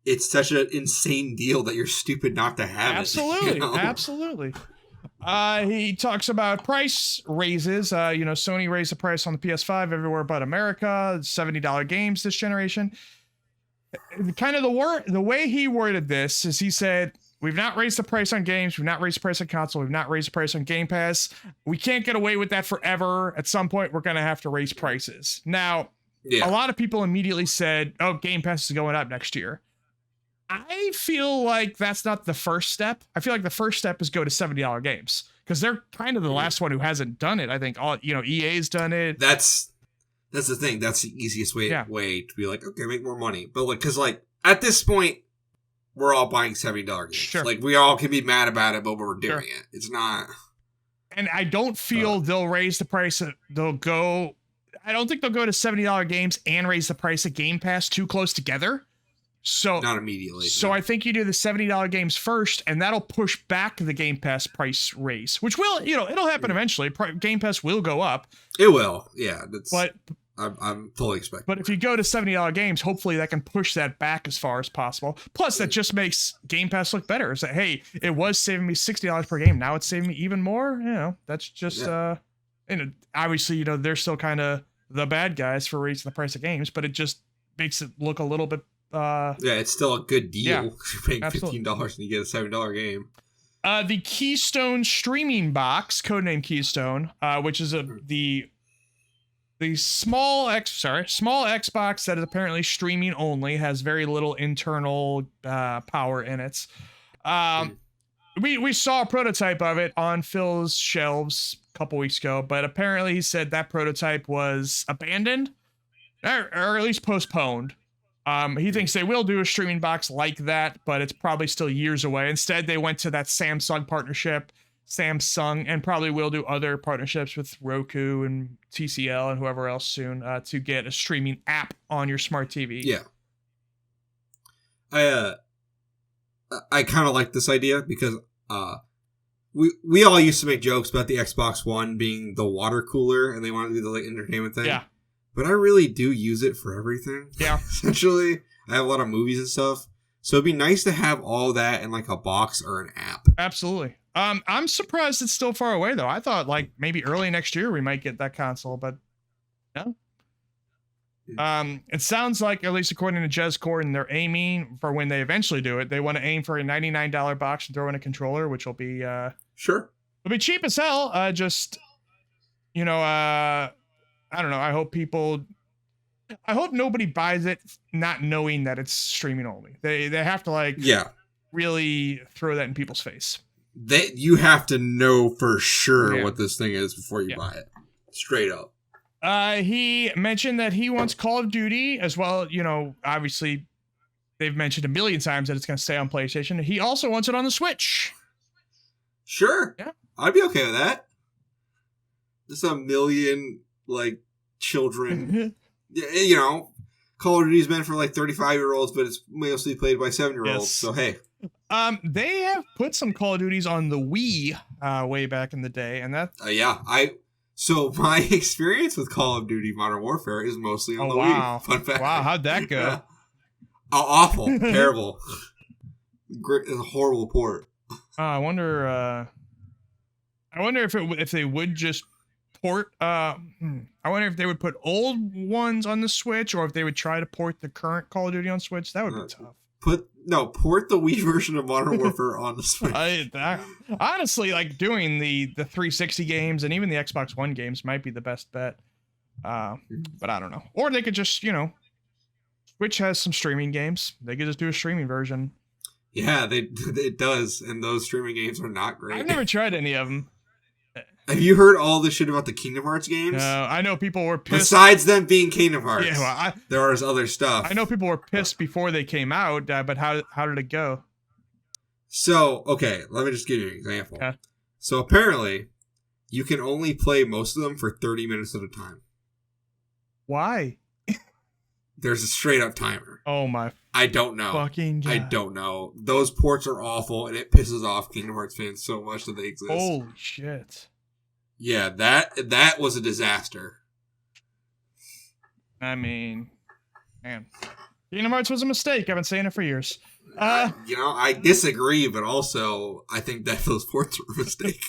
it's such an insane deal that you're stupid not to have absolutely, it. You know? Absolutely. He talks about price raises. Sony raised the price on the PS5 everywhere but America. $70 games this generation. Kind of the way he worded this is he said, we've not raised the price on games. We've not raised the price on console. We've not raised the price on Game Pass. We can't get away with that forever. At some point, we're going to have to raise prices. Now, a lot of people immediately said, oh, Game Pass is going up next year. I feel like that's not the first step. I feel like the first step is go to $70 games because they're kind of the last one who hasn't done it. I think EA's done it. That's the thing. That's the easiest way to be like, okay, make more money. But like, because like at this point, we're all buying $70 games. Sure. Like we all can be mad about it, but we're doing it. It's not. And I don't feel they'll raise the price. I don't think they'll go to $70 games and raise the price of Game Pass too close together. So not immediately. So I think you do the $70 games first, and that'll push back the Game Pass price raise, which will, it'll happen eventually. Game Pass will go up. It will, yeah. But I'm fully expecting. But if you go to $70 games, hopefully that can push that back as far as possible. Plus, that just makes Game Pass look better. It's like, hey, it was saving me $60 per game. Now it's saving me even more. That's just and obviously, they're still kind of the bad guys for raising the price of games, but it just makes it look a little bit. It's still a good deal. Yeah, you're paying $15 and you get a $7 game. The Keystone streaming box, codename Keystone, which is the small Xbox that is apparently streaming only, has very little internal power in it. We saw a prototype of it on Phil's shelves a couple weeks ago, but apparently he said that prototype was abandoned or at least postponed. He thinks they will do a streaming box like that, but it's probably still years away. Instead, they went to that Samsung partnership, and probably will do other partnerships with Roku and TCL and whoever else soon to get a streaming app on your smart TV. Yeah. I kind of like this idea because we all used to make jokes about the Xbox One being the water cooler and they wanted to do the like entertainment thing. Yeah. But I really do use it for everything. Yeah. Essentially, I have a lot of movies and stuff. So it'd be nice to have all that in like a box or an app. Absolutely. I'm surprised it's still far away though. I thought like maybe early next year we might get that console, but no. It sounds like, at least according to Jez Corden, they're aiming for when they eventually do it. They want to aim for a $99 box and throw in a controller, which will be sure. It'll be cheap as hell. I don't know. I hope people I hope nobody buys it not knowing that it's streaming only. They have to like really throw that in people's face. You have to know for sure what this thing is before you buy it. Straight up. He mentioned that he wants Call of Duty as well. You know, obviously they've mentioned a million times that it's going to stay on PlayStation. He also wants it on the Switch. Sure. Yeah. I'd be okay with that. Just a million, like, children. You know, Call of Duty's meant for, like, 35-year-olds, but it's mostly played by 7-year-olds. Yes. So, hey. They have put some Call of Duties on the Wii way back in the day, and that... So, my experience with Call of Duty Modern Warfare is mostly on the Wii. Fun fact. Wow, how'd that go? Yeah. Awful. Terrible. It's a horrible port. I wonder if they would just port. I wonder if they would put old ones on the Switch, or if they would try to port the current Call of Duty on Switch. That would be tough. Port the Wii version of Modern Warfare on the Switch. Honestly, like doing the 360 games and even the Xbox One games might be the best bet. But I don't know. Or they could just, you know, Switch has some streaming games. They could just do a streaming version. Yeah, it does, and those streaming games are not great. I've never tried any of them. Have you heard all the shit about the Kingdom Hearts games? I know people were pissed. Besides them being Kingdom Hearts, there is other stuff. I know people were pissed before they came out, but how did it go? So, okay, let me just give you an example. Okay. So apparently, you can only play most of them for 30 minutes at a time. Why? There's a straight up timer. Oh my! I don't know. Fucking God. I don't know. Those ports are awful, and it pisses off Kingdom Hearts fans so much that they exist. Holy shit! Yeah, that was a disaster. I mean, man, Kingdom Hearts was a mistake. I've been saying it for years. I disagree, but also I think that those ports were a mistake.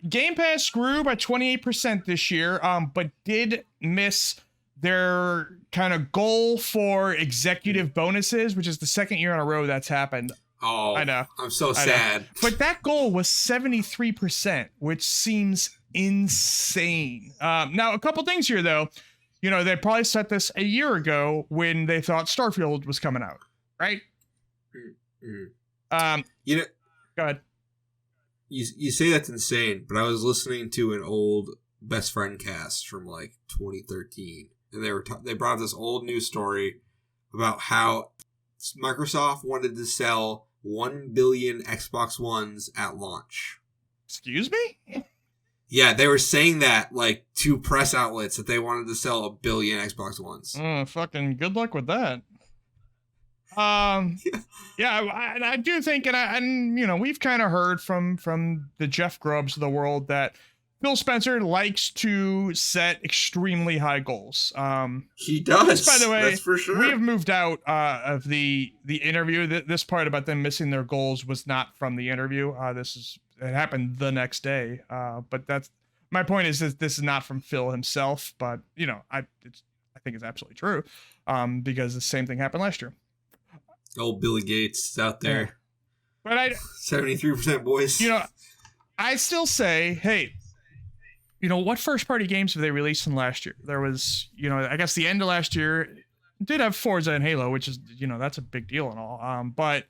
Game Pass grew by 28% this year, but did miss their kind of goal for executive bonuses, which is the second year in a row that's happened. Oh, I know. I'm so sad. But that goal was 73%, which seems insane. Now, a couple things here, though. You know, they probably set this a year ago when they thought Starfield was coming out, right? Mm-hmm. Go ahead. You say that's insane, but I was listening to an old Best Friend cast from like 2013, and they brought up this old news story about how Microsoft wanted to sell 1 billion Xbox Ones at launch. Excuse me? Yeah, they were saying that like to press outlets that they wanted to sell 1 billion Xbox Ones. Fucking good luck with that. I do think, and you know, we've kind of heard from the Jeff Grubbs of the world that Phil Spencer likes to set extremely high goals. He does. By the way, that's for sure. We have moved out of the interview. This part about them missing their goals was not from the interview. It happened the next day. But that's my point is that this is not from Phil himself. But you know, I think it's absolutely true. Because the same thing happened last year. Old Billy Gates is out there. Yeah. But 73% boys. You know, I still say, hey, you know, what first party games have they released in last year? There was, you know, I guess the end of last year did have Forza and Halo, which is, you know, that's a big deal and all. But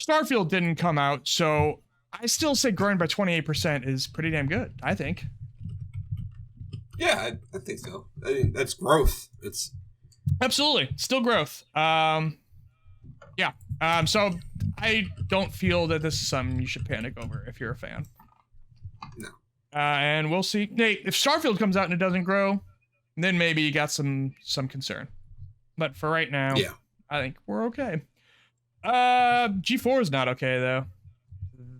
Starfield didn't come out, so I still say growing by 28% is pretty damn good, I think. Yeah, I think so. I mean, that's growth. It's absolutely still growth. So I don't feel that this is something you should panic over if you're a fan. No. And we'll see. Hey, if Starfield comes out and it doesn't grow, then maybe you got some concern. But for right now, yeah, I think we're okay. G4 is not okay though.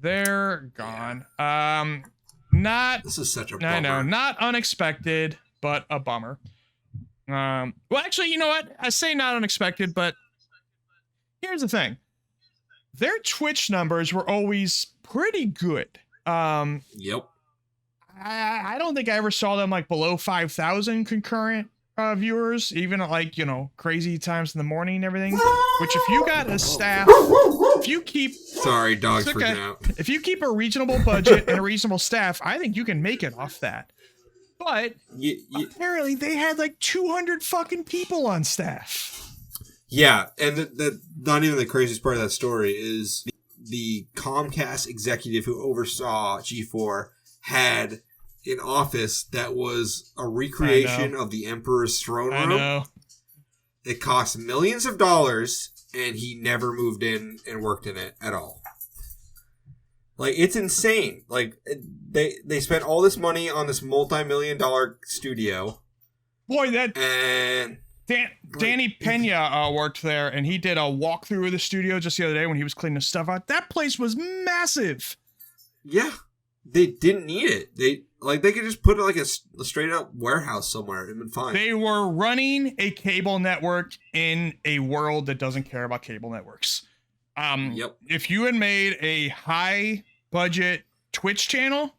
They're gone. This is such a bummer. I know, not unexpected, but a bummer. Well, actually, you know what? I say not unexpected, but here's the thing. Their Twitch numbers were always pretty good. Yep. I don't think I ever saw them like below 5,000 concurrent viewers, even at like, you know, crazy times in the morning and everything. Which if you got a staff, if you keep... Sorry, dog's freaking out. If you keep a reasonable budget and a reasonable staff, I think you can make it off that. But apparently they had like 200 fucking people on staff. Yeah, and the not even the craziest part of that story is the Comcast executive who oversaw G4 had an office that was a recreation of the Emperor's throne room. I know. It cost millions of dollars, and he never moved in and worked in it at all. Like, it's insane. Like, they spent all this money on this multi-million-dollar studio. Boy, and Danny Pena worked there, and he did a walkthrough of the studio just the other day when he was cleaning his stuff out. That place was massive. Yeah, they didn't need it. They could just put it like a straight-up warehouse somewhere and been fine. They were running a cable network in a world that doesn't care about cable networks. Yep. If you had made a high-budget Twitch channel,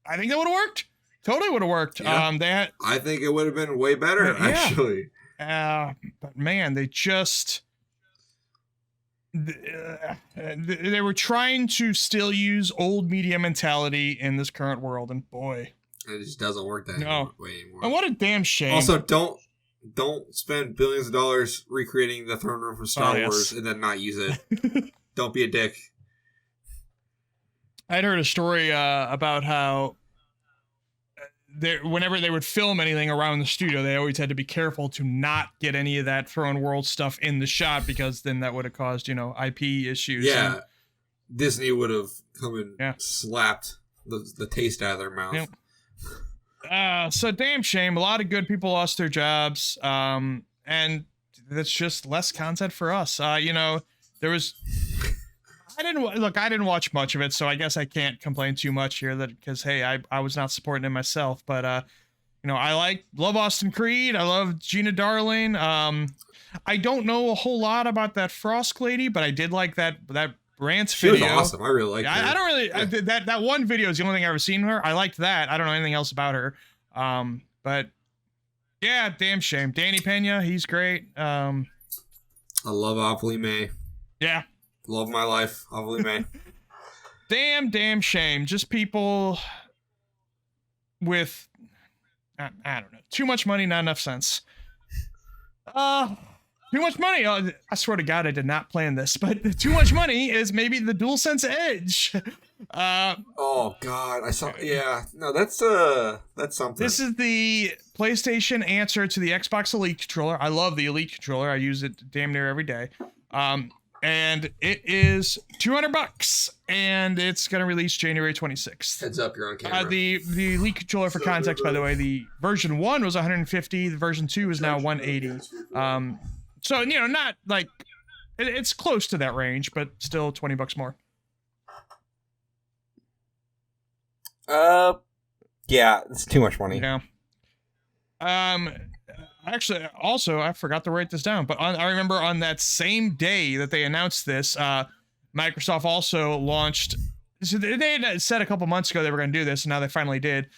I think that would have worked. Totally would have worked. Yeah. I think it would have been way better, actually. But man, they just they were trying to still use old media mentality in this current world, and boy, it just doesn't work that way anymore. And what a damn shame. Also, don't spend billions of dollars recreating the throne room from Star Wars and then not use it. Don't be a dick. I'd heard a story about how whenever they would film anything around the studio, they always had to be careful to not get any of that Throne World stuff in the shot, because then that would have caused, IP issues. Yeah. Disney would have come and slapped the taste out of their mouth. Yep. So damn shame. A lot of good people lost their jobs. And that's just less content for us. There was... I didn't watch much of it, so I guess I can't complain too much here because, hey, I was not supporting it myself. But, I love Austin Creed. I love Gina Darling. I don't know a whole lot about that Frost lady, but I did like that rants video. She was awesome. I really liked her. I don't really... Yeah. That one video is the only thing I've ever seen her. I liked that. I don't know anything else about her. But, yeah, damn shame. Danny Pena, he's great. I love Awfully May. Yeah. Love my life, Awfully May. Damn shame. Just people with, I don't know, too much money, not enough sense. Too much money. I swear to God, I did not plan this, but too much money is maybe the DualSense Edge. Oh God, I saw. Yeah, no, that's something. This is the PlayStation answer to the Xbox Elite controller. I love the Elite controller. I use it damn near every day. And it is $200, and it's going to release January 26th. Heads up, you're on camera. The Elite controller, for context, by the way, the version 1 was $150. The version 2 is now $180. So, not like... It's close to that range, but still $20 more. Yeah, it's too much money. Yeah. Actually, also, I forgot to write this down, but I remember on that same day that they announced this, Microsoft also launched... So they had said a couple months ago they were going to do this, and now they finally did.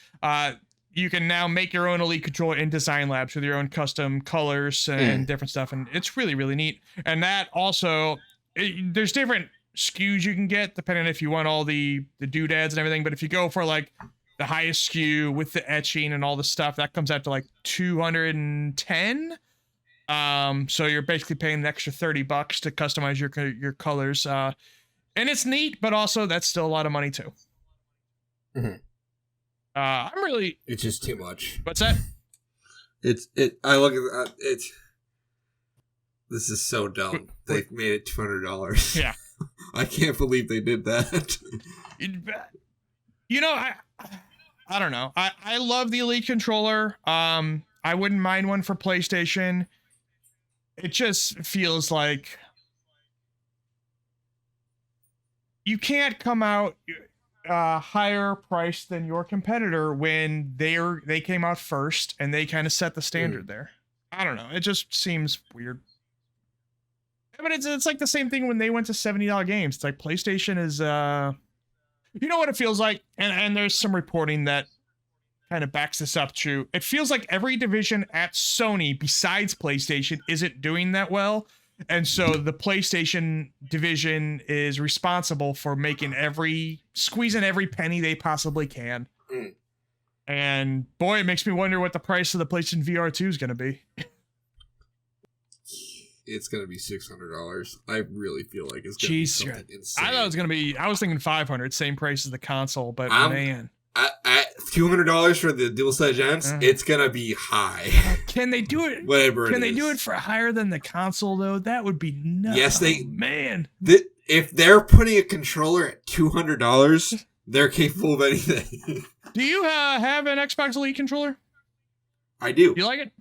You can now make your own Elite controller in Design Labs with your own custom colors and different stuff, and it's really, really neat. And that also... there's different SKUs you can get, depending on if you want all the doodads and everything, but if you go for, like, the highest SKU with the etching and all the stuff, that comes out to like $210. So you're basically paying an extra $30 to customize your colors. And it's neat, but also that's still a lot of money too. Mm-hmm. I'm really... It's just too much. What's that? I look at it. This is so dumb. They made it $200. Yeah. I can't believe they did that. I don't know. I love the Elite controller. I wouldn't mind one for PlayStation. It just feels like you can't come out higher price than your competitor when they came out first and they kind of set the standard there. I don't know. It just seems weird. But it's like the same thing when they went to $70 games. It's like PlayStation is you know what it feels like? And there's some reporting that kind of backs this up too. It feels like every division at Sony besides PlayStation isn't doing that well. And so the PlayStation division is responsible for squeezing every penny they possibly can. And boy, it makes me wonder what the price of the PlayStation VR 2 is going to be. It's going to be $600. I really feel like it's going to be Jeez, something insane. I thought it was going to be, I was thinking 500, same price as the console, but man. At $200 for the dual side gens, it's going to be high. Can they do it? Whatever Can they do it for higher than the console, though? That would be nuts. Yes, they... Man. If they're putting a controller at $200, they're capable of anything. Do you have an Xbox Elite controller? I do. You like it?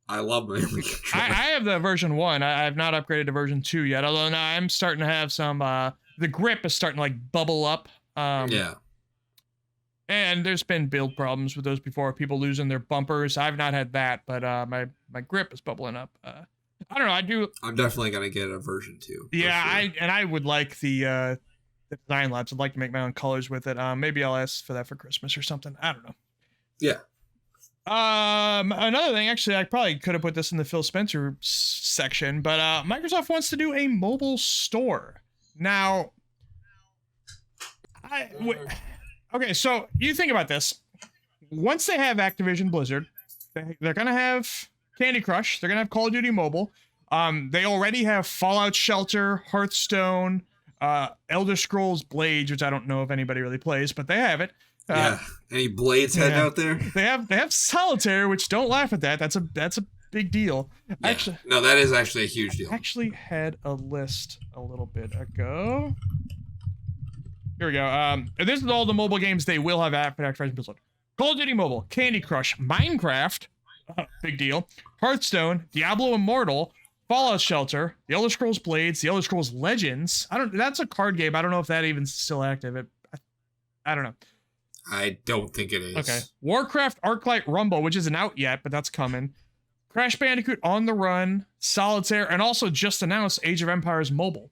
I love my Elite controller. I have the version 1. I have not upgraded to version 2 yet, although now I'm starting to have some... the grip is starting to, like, bubble up. Yeah. And there's been build problems with those before, people losing their bumpers. I've not had that, but my grip is bubbling up. I don't know, I'm definitely going to get a version 2. Yeah, sure. I would like the design labs. I'd like to make my own colors with it. Maybe I'll ask for that for Christmas or something. I don't know. Yeah. Another thing, actually, I probably could have put this in the Phil Spencer section, but Microsoft wants to do a mobile store. Now, okay, so you think about this. Once they have Activision Blizzard, they're going to have Candy Crush. They're going to have Call of Duty Mobile. They already have Fallout Shelter, Hearthstone, Elder Scrolls Blades, which I don't know if anybody really plays, but they have it. Yeah. Any Blades heading out there? They have Solitaire, which don't laugh at that. That's a big deal. Yeah. Actually, no, that is actually a huge deal. I actually had a list a little bit ago. Here we go. This is all the mobile games they will have after Activision Blizzard. Call of Duty Mobile, Candy Crush, Minecraft, big deal, Hearthstone, Diablo Immortal, Fallout Shelter, The Elder Scrolls Blades, The Elder Scrolls Legends. That's a card game. I don't know if that even's still active. I don't know. I don't think it is. Okay. Warcraft Arclight Rumble, which isn't out yet, but that's coming. Crash Bandicoot On the Run, Solitaire, and also just announced Age of Empires Mobile.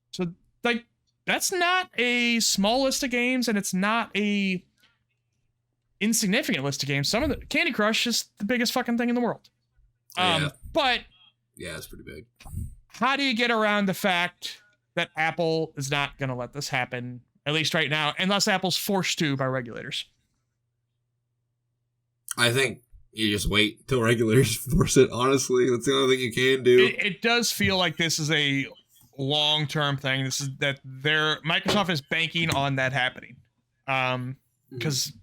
So, like, that's not a small list of games, and it's not a insignificant list of games. Some of the Candy Crush is the biggest fucking thing in the world. Yeah. But yeah, it's pretty big. How do you get around the fact that Apple is not going to let this happen, at least right now, unless Apple's forced to by regulators? I think you just wait till regulators force it, honestly. That's the only thing you can do. It does feel like this is a long-term thing. This is that Microsoft is banking on that happening. Because,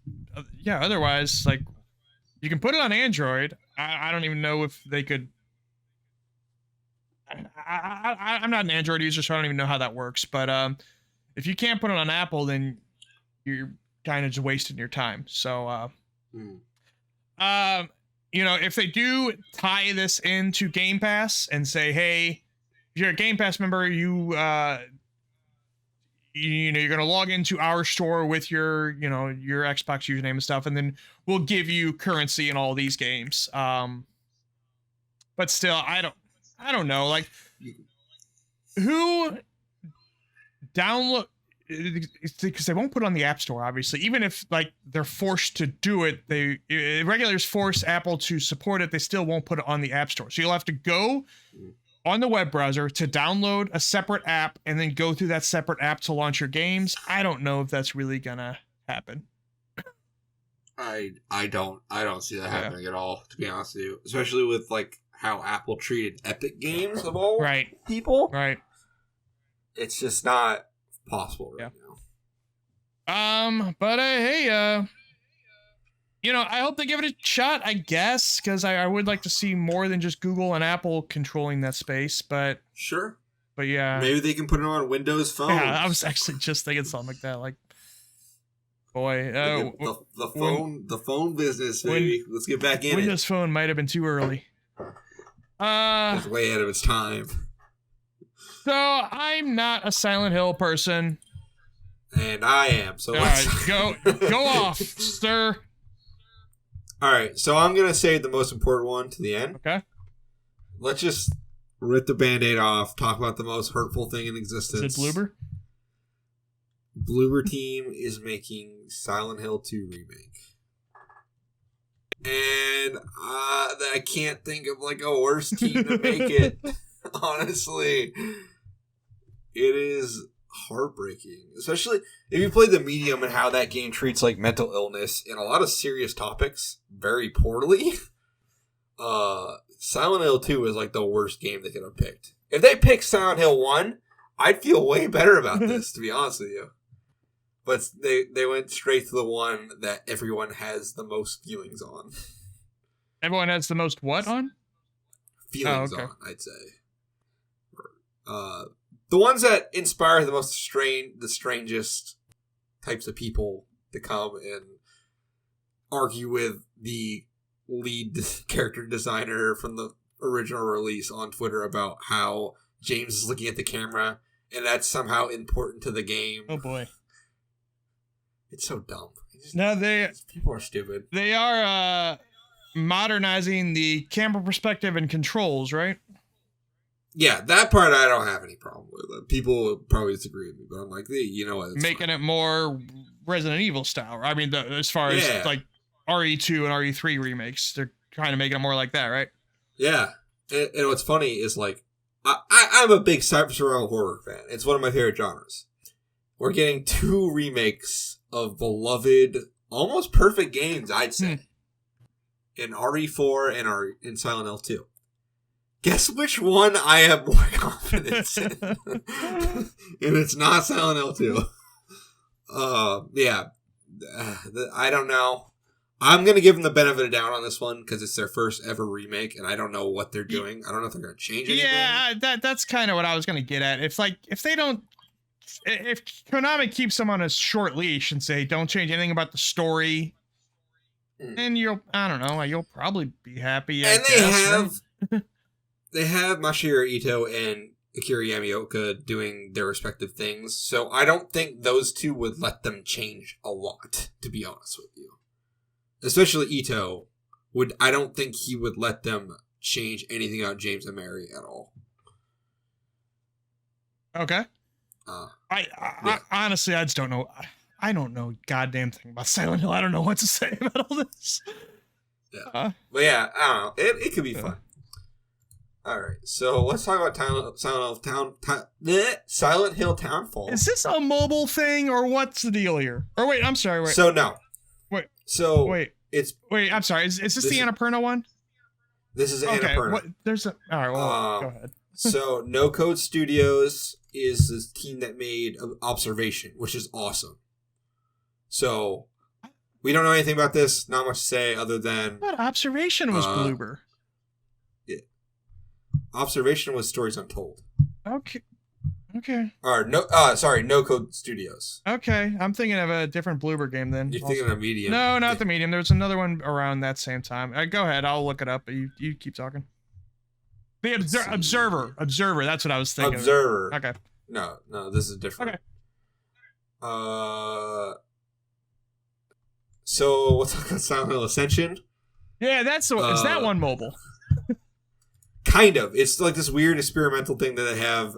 yeah, otherwise, like, you can put it on Android. I don't even know if they could. I'm not an Android user, so I don't even know how that works. But if you can't put it on Apple, then you're kind of just wasting your time. So, if they do tie this into Game Pass and say, hey, if you're a Game Pass member, you're going to log into our store with your Xbox username and stuff, and then we'll give you currency in all these games. But still, I don't know, like, who download, because they won't put it on the App Store, obviously. Even if, like, they're forced to do it, regulators force Apple to support it, they still won't put it on the App Store. So you'll have to go on the web browser to download a separate app and then go through that separate app to launch your games. I don't know if that's really gonna happen. I don't see that happening at all, to be honest with you. Especially with, like, how Apple treated Epic Games of all people. Right. It's just not possible right now. But hey, I hope they give it a shot, I guess, because I would like to see more than just Google and Apple controlling that space, but... Sure. But yeah. Maybe they can put it on Windows Phone. Yeah, I was actually just thinking something like that. Like, boy. The phone business, baby. Let's get back in Windows Phone might have been too early. It's way ahead of its time. So, I'm not a Silent Hill person. And I am, so let's... All right, go off, sir. Alright, so I'm going to save the most important one to the end. Okay. Let's just rip the Band-Aid off, talk about the most hurtful thing in existence. Is it Bloober? Bloober Team is making Silent Hill 2 remake. And I can't think of, like, a worse team to make it. Honestly. It is heartbreaking, especially if you play the medium and how that game treats like mental illness and a lot of serious topics very poorly. Silent Hill 2 is like the worst game they could have picked. If they picked Silent Hill 1, I'd feel way better about this, to be honest with you. But they went straight to the one that everyone has the most feelings on. Everyone has the most what on? Feelings on, I'd say. The ones that inspire the strangest types of people to come and argue with the lead character designer from the original release on Twitter about how James is looking at the camera and that's somehow important to the game. Oh boy. It's so dumb. People are stupid. They are modernizing the camera perspective and controls, right? Yeah, that part I don't have any problem with. People would probably disagree with me, but I'm like, you know what? Making it more Resident Evil style. I mean, as far as like RE2 and RE3 remakes, they're kind of making it more like that, right? Yeah. And what's funny is like, I'm a big survival horror fan. It's one of my favorite genres. We're getting 2 remakes of beloved, almost perfect games, I'd say. In RE4 and in Silent Hill 2. Guess which one I have more confidence in? And it's not Silent Hill 2. I don't know. I'm going to give them the benefit of the doubt on this one because it's their first ever remake and I don't know what they're doing. I don't know if they're going to change anything. Yeah, that's kind of what I was going to get at. If Konami keeps them on a short leash and say, don't change anything about the story, then you'll probably be happy. And they have Masahiro Ito and Akira Yamaoka doing their respective things. So I don't think those two would let them change a lot, to be honest with you. Especially Ito I don't think he would let them change anything about James and Mary at all. Okay. I honestly, I just don't know. I don't know a goddamn thing about Silent Hill. I don't know what to say about all this. Yeah. But yeah, I don't know. It could be fun. All right, so let's talk about Silent Hill Townfall. Is this a mobile thing or what's the deal here? Or wait, I'm sorry. Wait. So no. Wait. So wait. I'm sorry. Is this the Annapurna one? This is Annapurna. All right. Well, go ahead. So No Code Studios is this team that made Observation, which is awesome. So we don't know anything about this. Not much to say other than. But Observation was Bloober. Yeah. Observation was Stories Untold. Okay. Or No Code Studios. Okay, I'm thinking of a different Bloober game then. You're thinking of Medium? No, not the Medium. There was another one around that same time. Go ahead, I'll look it up. But you keep talking. The Observer. That's what I was thinking. Observer. Okay. No, this is different. Okay. So what's talking about Silent Hill Ascension? Yeah, that's the one. Is that one mobile? Kind of. It's like this weird experimental thing that they have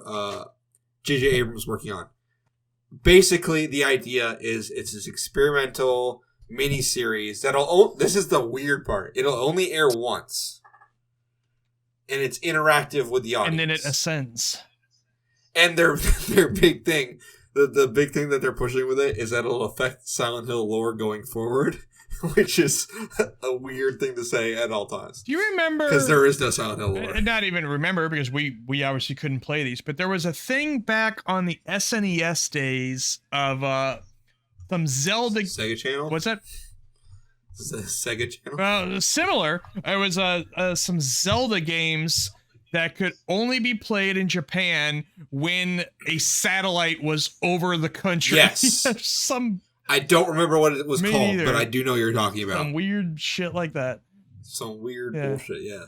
J.J. Abrams working on. Basically, the idea is it's this experimental mini-series this is the weird part. It'll only air once. And it's interactive with the audience. And then it ascends. And their big thing, the big thing that they're pushing with it is that it'll affect Silent Hill lore going forward, which is a weird thing to say at all times. Do you remember? Because there is no Silent Hill lore. Not even remember because we obviously couldn't play these, but there was a thing back on the SNES days of some Zelda. Sega Channel? What's that? Sega Channel? Well, similar. It was some Zelda games that could only be played in Japan when a satellite was over the country. Yes. I don't remember what it was called, either. But I do know what you're talking about. Some weird shit like that. Some weird bullshit, yeah.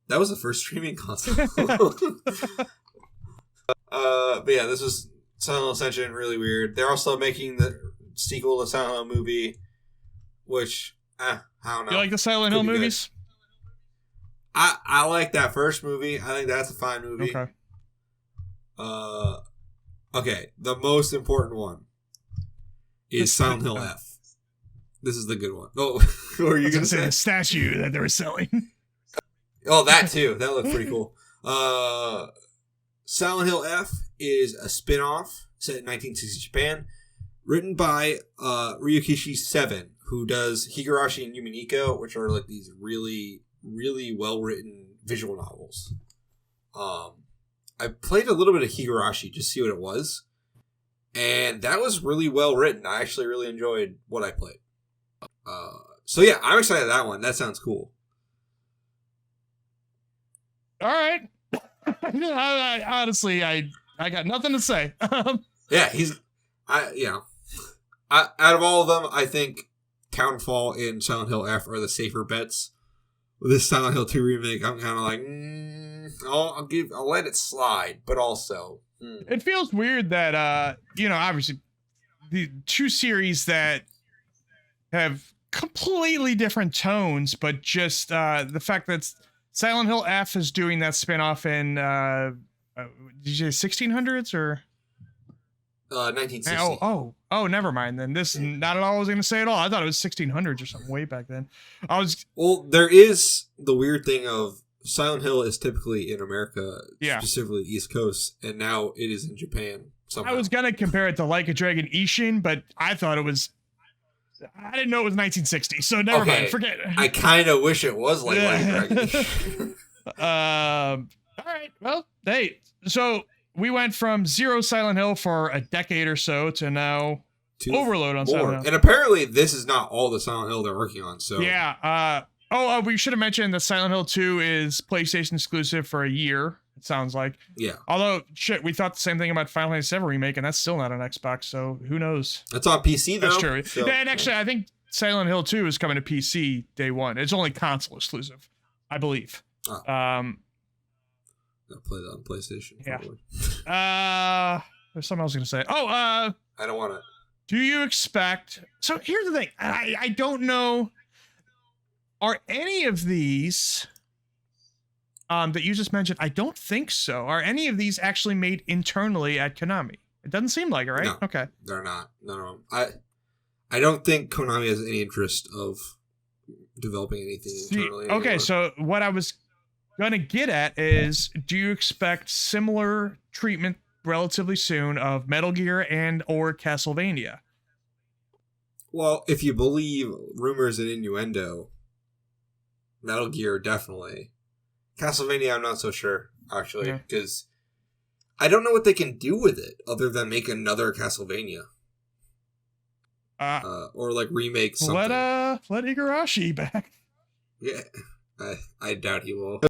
That was the first streaming console. But yeah, this was Silent Hill Ascension, really weird. They're also making the sequel to Silent Hill movie, which, I don't know. You like the Silent Hill movies? Good. I like that first movie. I think that's a fine movie. Okay. Okay, the most important one is Silent Hill F. This is the good one. Oh, what were you going to say? The statue that they were selling. Oh, that too. That looked pretty cool. Silent Hill F is a spin-off set in 1960s Japan, written by Ryukishi Seven, who does Higurashi and Yuminiko, which are like these really, really well-written visual novels. I played a little bit of Higurashi just to see what it was, and that was really well-written. I actually really enjoyed what I played. So yeah, I'm excited about that one. That sounds cool. All right. Honestly, I got nothing to say. Yeah, out of all of them, I think Townfall and Silent Hill F are the safer bets. With this Silent Hill 2 remake, I'm kind of like, I'll let it slide, but also, It feels weird that obviously the two series that have completely different tones, but just the fact that Silent Hill F is doing that spinoff in did you say 1600s or 1960. Oh, never mind then. This is not at all I was going to say at all. I thought it was 1600s or something way back then. Well, there is the weird thing of Silent Hill is typically in America, specifically East Coast, and now it is in Japan somehow. I was going to compare it to Like a Dragon Ishin, but I thought I didn't know it was 1960, so never mind. Forget it. I kind of wish it was like a Dragon. All right. Well, hey, so we went from zero Silent Hill for a decade or so to now overload on Silent Hill. And apparently this is not all the Silent Hill they're working on. So yeah. We should have mentioned that Silent Hill 2 is PlayStation exclusive for a year. It sounds like. Yeah. Although, shit, we thought the same thing about Final Fantasy VII Remake, and that's still not on Xbox, so who knows? It's on PC, though. That's true. So, and actually, I think Silent Hill 2 is coming to PC day one. It's only console exclusive, I believe. I'll play that on PlayStation. Yeah. There's something I was going to say. I don't want to. Do you expect... So here's the thing. I don't know. Are any of these... that you just mentioned, I don't think so. Are any of these actually made internally at Konami? It doesn't seem like it, right? No, okay. They're not. No. I don't think Konami has any interest of developing anything internally anymore. Okay, so what I was going to get at is, do you expect similar treatment relatively soon of Metal Gear and or Castlevania? Well, if you believe rumors and innuendo, Metal Gear definitely. Castlevania, I'm not so sure, actually, because I don't know what they can do with it other than make another Castlevania. Or like remake something. Let Igarashi back. Yeah, I doubt he will.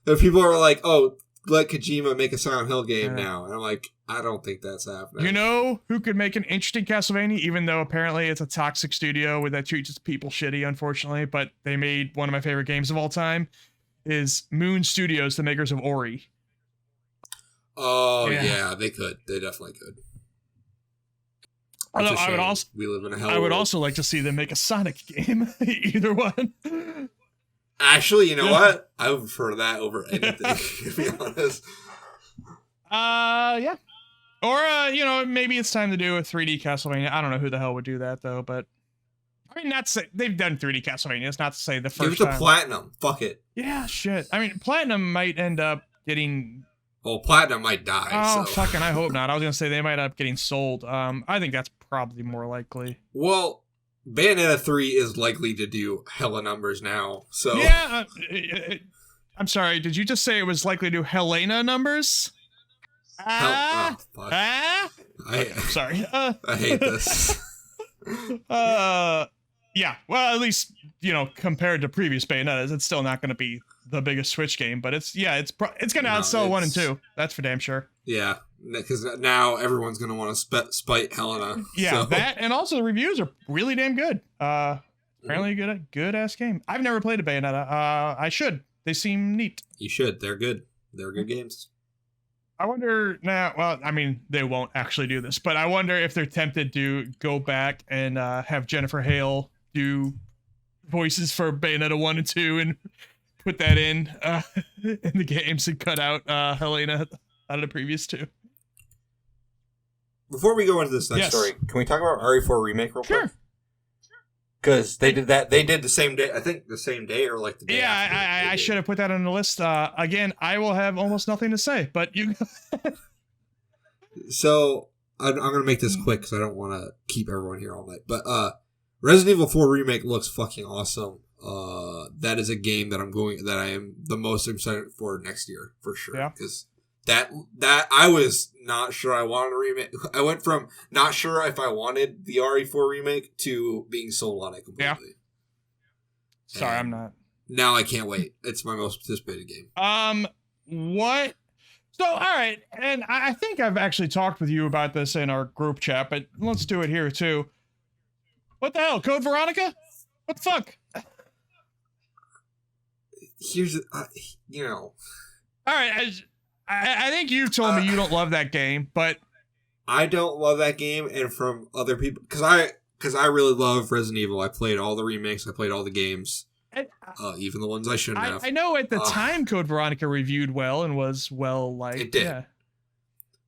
If people are like, oh, let Kojima make a Silent Hill game now. And I'm like, I don't think that's happening. You know who could make an interesting Castlevania, even though apparently it's a toxic studio that treats its people shitty, unfortunately, but they made one of my favorite games of all time, is Moon Studios, the makers of Ori. Oh, yeah, they could. They definitely could. Although I would also like to see them make a Sonic game. Either one. Actually, you know what? I would prefer that over anything, to be honest. Yeah. Or, maybe it's time to do a 3D Castlevania. I don't know who the hell would do that, though, but... I mean, not to say... They've done 3D Castlevania. It's not to say the first time. Give it to Platinum. Fuck it. Yeah, shit. I mean, Platinum might end up getting... Well, Platinum might die, Oh, fucking, I hope not. I was going to say they might end up getting sold. I think that's probably more likely. Well, Bayonetta 3 is likely to do hella numbers now, so... Yeah, I'm sorry, did you just say it was likely to do Hellena numbers? Fuck. Sorry. I hate this. Yeah, well, at least, compared to previous Bayonettas, it's still not going to be the biggest Switch game, but it's going to outsell 1 and 2. That's for damn sure. Yeah, because now everyone's going to want to spite Helena. Yeah, that, and also the reviews are really damn good. Apparently a good ass game. I've never played a Bayonetta. I should. They seem neat. You should. They're good. They're good games. I wonder now. Well, I mean, they won't actually do this, but I wonder if they're tempted to go back and have Jennifer Hale do voices for Bayonetta 1 and 2 and put that in the games and cut out Hellena out of the previous 2. Before we go into this next story, can we talk about RE4 Remake real quick? Because they did that. They did the same day. I think the same day or like the day after. Yeah, I should have put that on the list. Again, I will have almost nothing to say, but you... So I'm gonna make this quick because I don't want to keep everyone here all night. But Resident Evil 4 remake looks fucking awesome. That is a game that I am the most excited for next year for sure. Yeah. Because that I was not sure I wanted a remake. I went from not sure if I wanted the RE4 remake to being sold on it completely. Yeah. Sorry, I'm not. Now I can't wait. It's my most anticipated game. What? So, all right, and I think I've actually talked with you about this in our group chat, but let's do it here too. What the hell, Code Veronica? What the fuck? Here's, All right, I think you've told me you don't love that game, but I don't love that game, and from other people, because I really love Resident Evil. I played all the remakes. I played all the games. Even the ones I shouldn't have. I know at the time Code Veronica reviewed well and was well liked. It did. Yeah.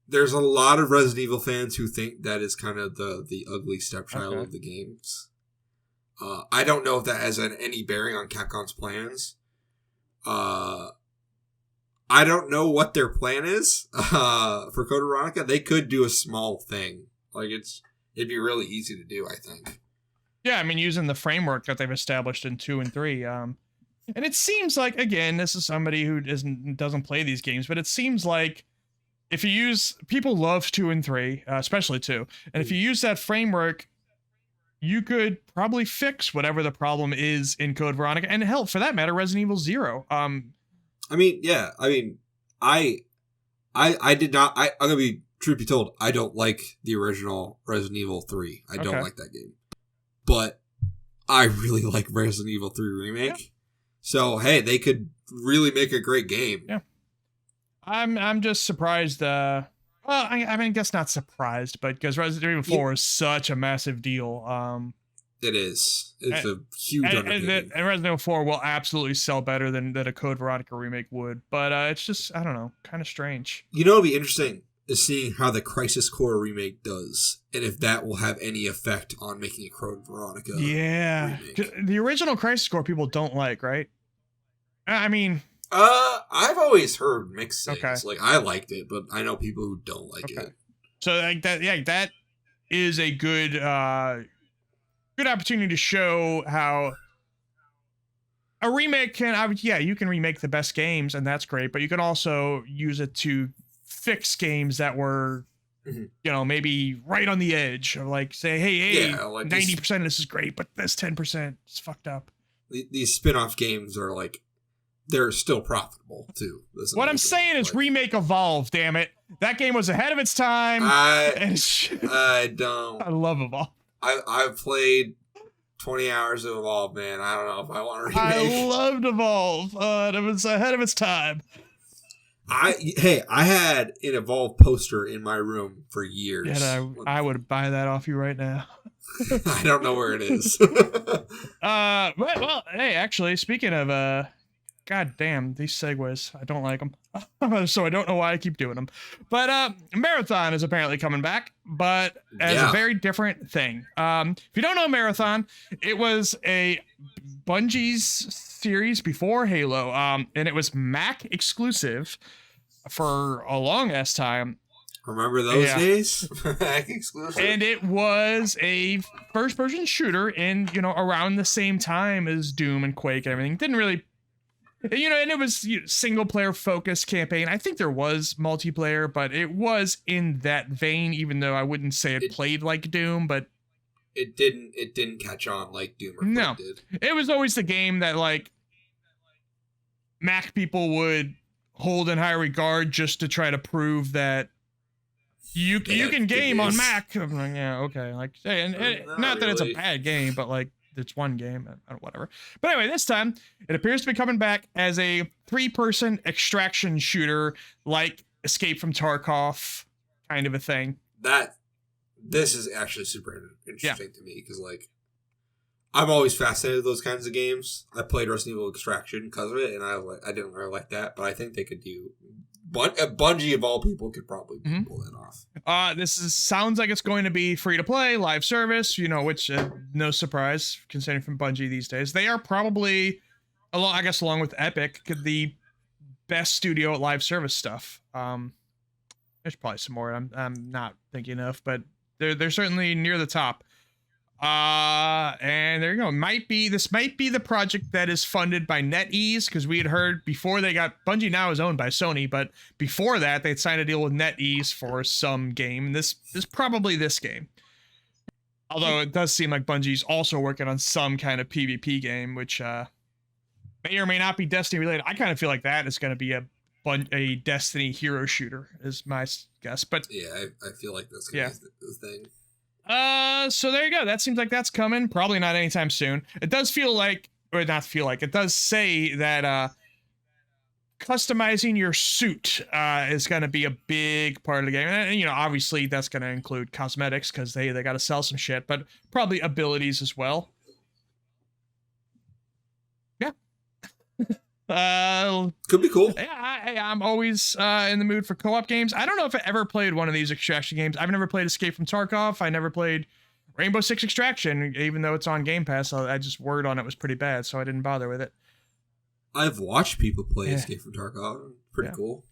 There's a lot of Resident Evil fans who think that is kind of the ugly stepchild of the games. I don't know if that has any bearing on Capcom's plans. I don't know what their plan is for Code Veronica. They could do a small thing. Like it'd be really easy to do, I think. Yeah, I mean, using the framework that they've established in 2 and 3. And it seems like, again, this is somebody who doesn't play these games, but it seems like if you use, people love 2 and 3, especially 2. And if you use that framework, you could probably fix whatever the problem is in Code Veronica, and hell, for that matter, Resident Evil 0. I mean, yeah. I mean, I did not. I'm gonna be truth be told. I don't like the original Resident Evil 3. I don't like that game. But I really like Resident Evil 3 Remake. Yeah. So, hey, they could really make a great game. Yeah. I'm just surprised. Well, I mean, I guess not surprised, but because Resident Evil 4 is such a massive deal. It is. It's a huge undertaking. And Resident Evil 4 will absolutely sell better than a Code Veronica remake would. But it's just, I don't know, kind of strange. You know what would be interesting is seeing how the Crisis Core remake does, and if that will have any effect on making a Code Veronica remake. The original Crisis Core people don't like, right? I mean... I've always heard mixed things. Okay. Like, I liked it, but I know people who don't like it. So, like, that is a good, good opportunity to show how a remake can, you can remake the best games, and that's great, but you can also use it to fix games that were, maybe right on the edge of, like, say, hey, like 90% of this is great, but this 10% is fucked up. These spin-off games are, like, they're still profitable, too. What I'm saying is remake Evolve, damn it. That game was ahead of its time. I don't. I love Evolve. I've played 20 hours of Evolve, man. I don't know if I want to remake. I loved Evolve. It was ahead of its time. I had an Evolve poster in my room for years. And I would buy that off you right now. I don't know where it is. Well, hey, actually, speaking of God damn, these segues. I don't like them. So I don't know why I keep doing them. But Marathon is apparently coming back, but as a very different thing. If you don't know Marathon, it was a Bungie's series before Halo, and it was Mac exclusive for a long-ass time. Remember those days? Mac exclusive. And it was a first-person shooter in, around the same time as Doom and Quake and everything. Didn't really... and it was single-player focused campaign. I think there was multiplayer, but it was in that vein, even though I wouldn't say it played like Doom, but... It didn't catch on like Doom or Quake did. It was always the game that, like, Mac people would hold in high regard just to try to prove that you can game on Mac. I'm like, yeah, okay. Like, and not that it's a bad game, but, like, it's one game, whatever. But anyway, this time it appears to be coming back as a 3-person extraction shooter, like Escape from Tarkov kind of a thing. This is actually super interesting to me because, like, I'm always fascinated with those kinds of games. I played Resident Evil Extraction because of it, and I didn't really like that, but I think they could do. Bungie of all people could probably pull that off. Sounds like it's going to be free to play, live service, which no surprise considering from Bungie these days. They are probably, along with Epic, the best studio at live service stuff. There's probably some more I'm not thinking of, but they're certainly near the top. And there you go. This might be the project that is funded by NetEase, because we had heard before Bungie now is owned by Sony, but before that they'd signed a deal with NetEase for some game. And this is probably this game. Although it does seem like Bungie's also working on some kind of PvP game, which may or may not be Destiny related. I kind of feel like that is going to be a Destiny hero shooter, is my guess. But yeah, I feel like that's going to be the thing. So there you go. That seems like that's coming. Probably not anytime soon. It does feel like, or not feel like, it does say that customizing your suit is going to be a big part of the game. And, you know, obviously that's going to include cosmetics, because they got to sell some shit, but probably abilities as well. Yeah. Could be cool. Yeah, I'm always in the mood for co-op games. I don't know if I ever played one of these extraction games. I've never played Escape from Tarkov. I never played Rainbow Six Extraction, even though it's on Game Pass. I just word on it was pretty bad, so I didn't bother with it. I've watched people play Escape from Tarkov. Pretty cool.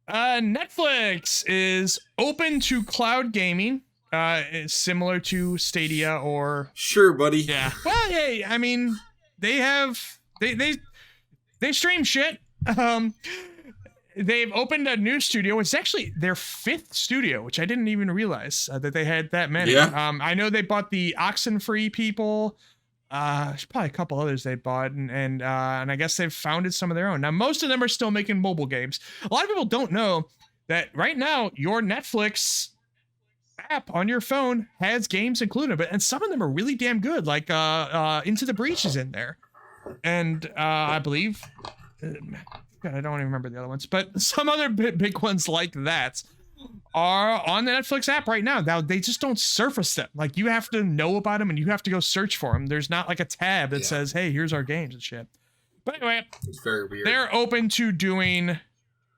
Netflix is open to cloud gaming. It's similar to Stadia or... Sure, buddy. Yeah. Well, hey, I mean, they stream shit. They've opened a new studio. It's actually their 5th studio, which I didn't even realize that they had that many. Yeah. I know they bought the Oxenfree people. There's probably a couple others they bought, and I guess they've founded some of their own. Now, most of them are still making mobile games. A lot of people don't know that right now your Netflix app on your phone has games included, and some of them are really damn good. Like Into the Breach is in there, and I believe, God, I don't even remember the other ones, but some other big ones like that are on the Netflix app right now. Now, they just don't surface them. Like, you have to know about them and you have to go search for them. There's not like a tab that says, hey, here's our games and shit. But anyway, it's very weird. They're open to doing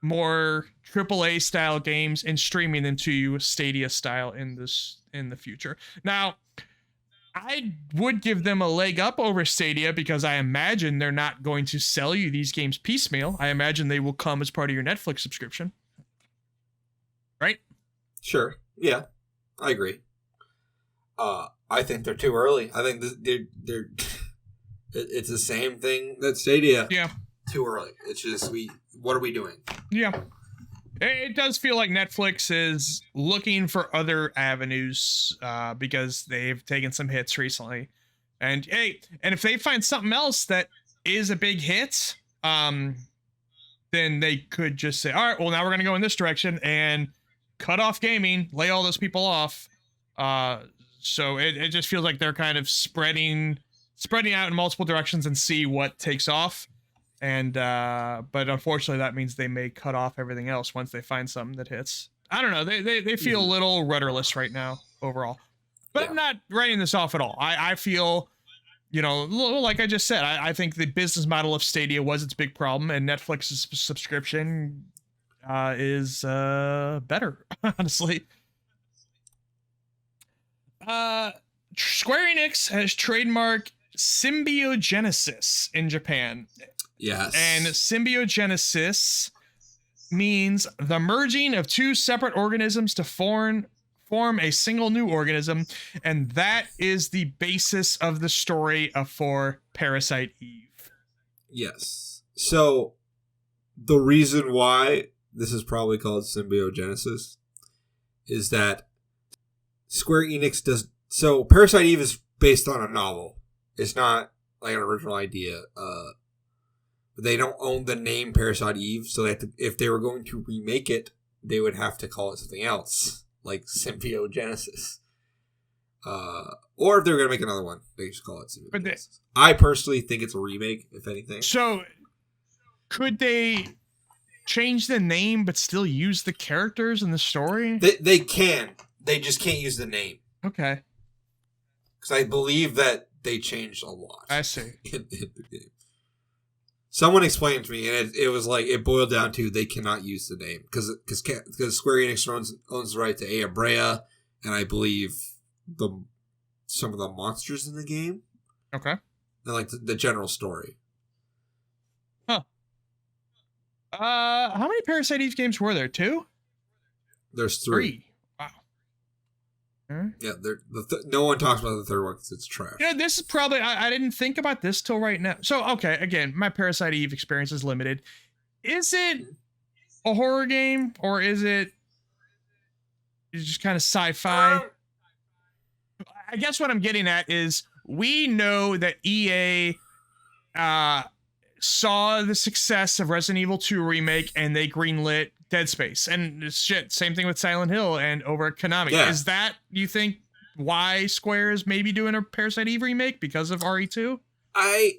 more AAA style games and streaming them to you Stadia style in the future. Now, I would give them a leg up over Stadia, because I imagine they're not going to sell you these games piecemeal. I imagine they will come as part of your Netflix subscription. Right? Sure. Yeah, I agree. I think they're too early. I think they're it's the same thing that Stadia. Yeah. Too early. It's just what are we doing? Yeah. It does feel like Netflix is looking for other avenues because they've taken some hits recently. And hey, and if they find something else that is a big hit, then they could just say, all right, well, now we're going to go in this direction and cut off gaming, lay all those people off. So it just feels like they're kind of spreading out in multiple directions and see what takes off. And but unfortunately that means they may cut off everything else once they find something that hits. I don't know. They feel a little rudderless right now overall. But yeah. I'm not writing this off at all. I feel, you know, like I just said, I think the business model of Stadia was its big problem, and Netflix's subscription is better, honestly. Square Enix has trademarked symbiogenesis in Japan. Yes. And symbiogenesis means the merging of two separate organisms to form a single new organism, and that is the basis of the story for Parasite Eve. Yes. So the reason why this is probably called symbiogenesis is that Square Enix does... So Parasite Eve is based on a novel. It's not like an original idea. They don't own the name Parasite Eve, so that if they were going to remake it, they would have to call it something else, like Symbiogenesis. Or if they're going to make another one, they just call it Symbiogenesis. I personally think it's a remake, if anything. So, could they change the name but still use the characters in the story? They can. They just can't use the name. Okay. Because I believe that they changed a lot. I see. In the game. Someone explained to me, and it was like, it boiled down to they cannot use the name. Because Square Enix owns the right to Aya Brea, and I believe some of the monsters in the game. Okay. And like the general story. Huh. How many Parasite Eve games were there? 2? There's three. Wow. Huh? Yeah, no one talks about the third one because it's trash. Yeah, this is probably, I didn't think about this till right now. So, okay, again, my Parasite Eve experience is limited. Is it a horror game, or is it just kind of sci-fi? I guess what I'm getting at is we know that EA saw the success of Resident Evil 2 remake and they greenlit Dead Space. And shit, same thing with Silent Hill and over at Konami. Yeah. Is that, you think, why Square is maybe doing a Parasite Eve remake because of RE2? I